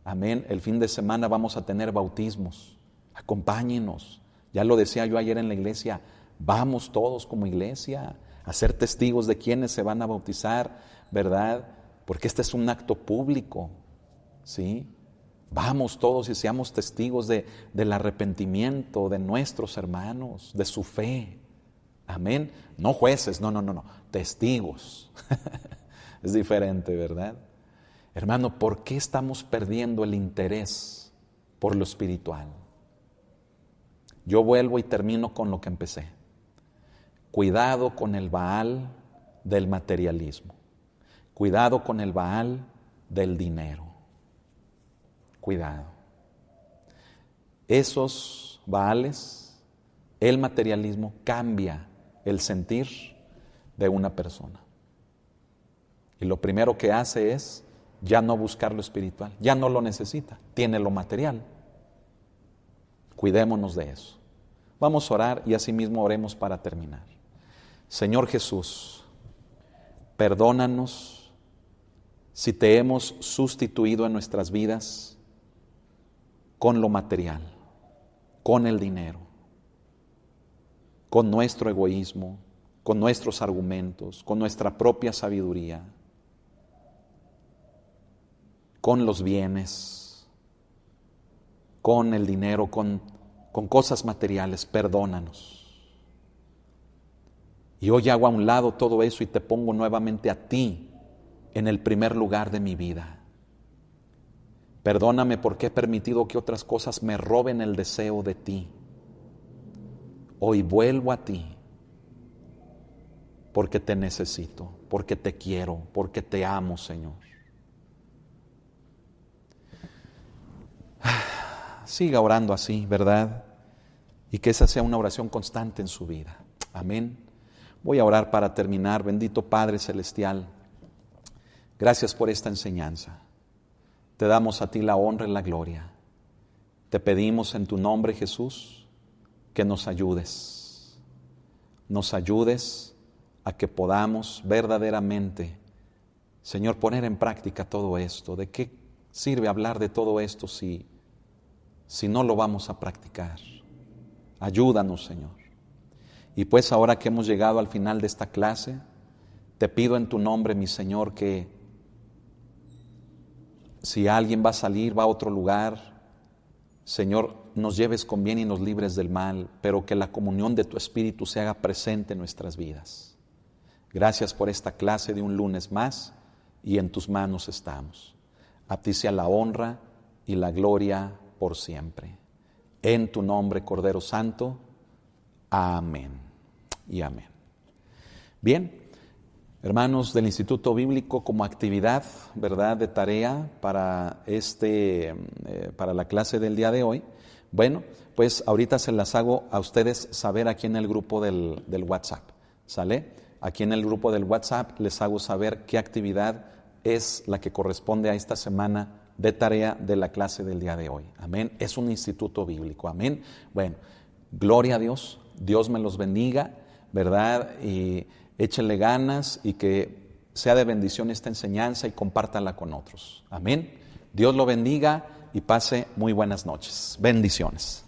Amén. El fin de semana vamos a tener bautismos. Acompáñenos. Ya lo decía yo ayer en la iglesia. Vamos todos como iglesia a ser testigos de quienes se van a bautizar, ¿verdad? Porque este es un acto público, ¿sí? Vamos todos y seamos testigos del arrepentimiento de nuestros hermanos, de su fe. Amén. No jueces, no. Testigos. Es diferente, ¿verdad? Hermano, ¿por qué estamos perdiendo el interés por lo espiritual? Yo vuelvo y termino con lo que empecé. Cuidado con el Baal del materialismo. Cuidado con el Baal del dinero. Cuidado. Esos Baales, el materialismo, cambia el sentir de una persona. Y lo primero que hace es ya no buscar lo espiritual, ya no lo necesita, tiene lo material. Cuidémonos de eso. Vamos a orar y asimismo oremos para terminar. Señor Jesús, perdónanos si te hemos sustituido en nuestras vidas con lo material, con el dinero, con nuestro egoísmo, con nuestros argumentos, con nuestra propia sabiduría, con los bienes, con el dinero, con cosas materiales. Perdónanos. Y hoy hago a un lado todo eso y te pongo nuevamente a ti en el primer lugar de mi vida. Perdóname porque he permitido que otras cosas me roben el deseo de ti. Hoy vuelvo a ti porque te necesito, porque te quiero, porque te amo, Señor. Siga orando así, ¿verdad? Y que esa sea una oración constante en su vida. Amén. Voy a orar para terminar. Bendito Padre Celestial, gracias por esta enseñanza. Te damos a ti la honra y la gloria. Te pedimos en tu nombre, Jesús, que nos ayudes. Nos ayudes a que podamos verdaderamente, Señor, poner en práctica todo esto. ¿De qué sirve hablar de todo esto si no lo vamos a practicar? Ayúdanos, Señor. Y pues ahora que hemos llegado al final de esta clase, te pido en tu nombre, mi Señor, que si alguien va a salir, va a otro lugar, Señor, nos lleves con bien y nos libres del mal, pero que la comunión de tu Espíritu se haga presente en nuestras vidas. Gracias por esta clase de un lunes más y en tus manos estamos. A ti sea la honra y la gloria por siempre. En tu nombre, Cordero Santo. Amén y amén. Bien, hermanos del Instituto Bíblico, como actividad, ¿verdad?, de tarea para la clase del día de hoy, bueno, pues ahorita se las hago a ustedes saber aquí en el grupo del WhatsApp, ¿sale? Aquí en el grupo del WhatsApp les hago saber qué actividad es la que corresponde a esta semana de tarea de la clase del día de hoy. Amén. Es un instituto bíblico. Amén. Bueno, gloria a Dios. Dios me los bendiga, ¿verdad? Y échenle ganas y que sea de bendición esta enseñanza y compártala con otros. Amén. Dios lo bendiga y pase muy buenas noches. Bendiciones.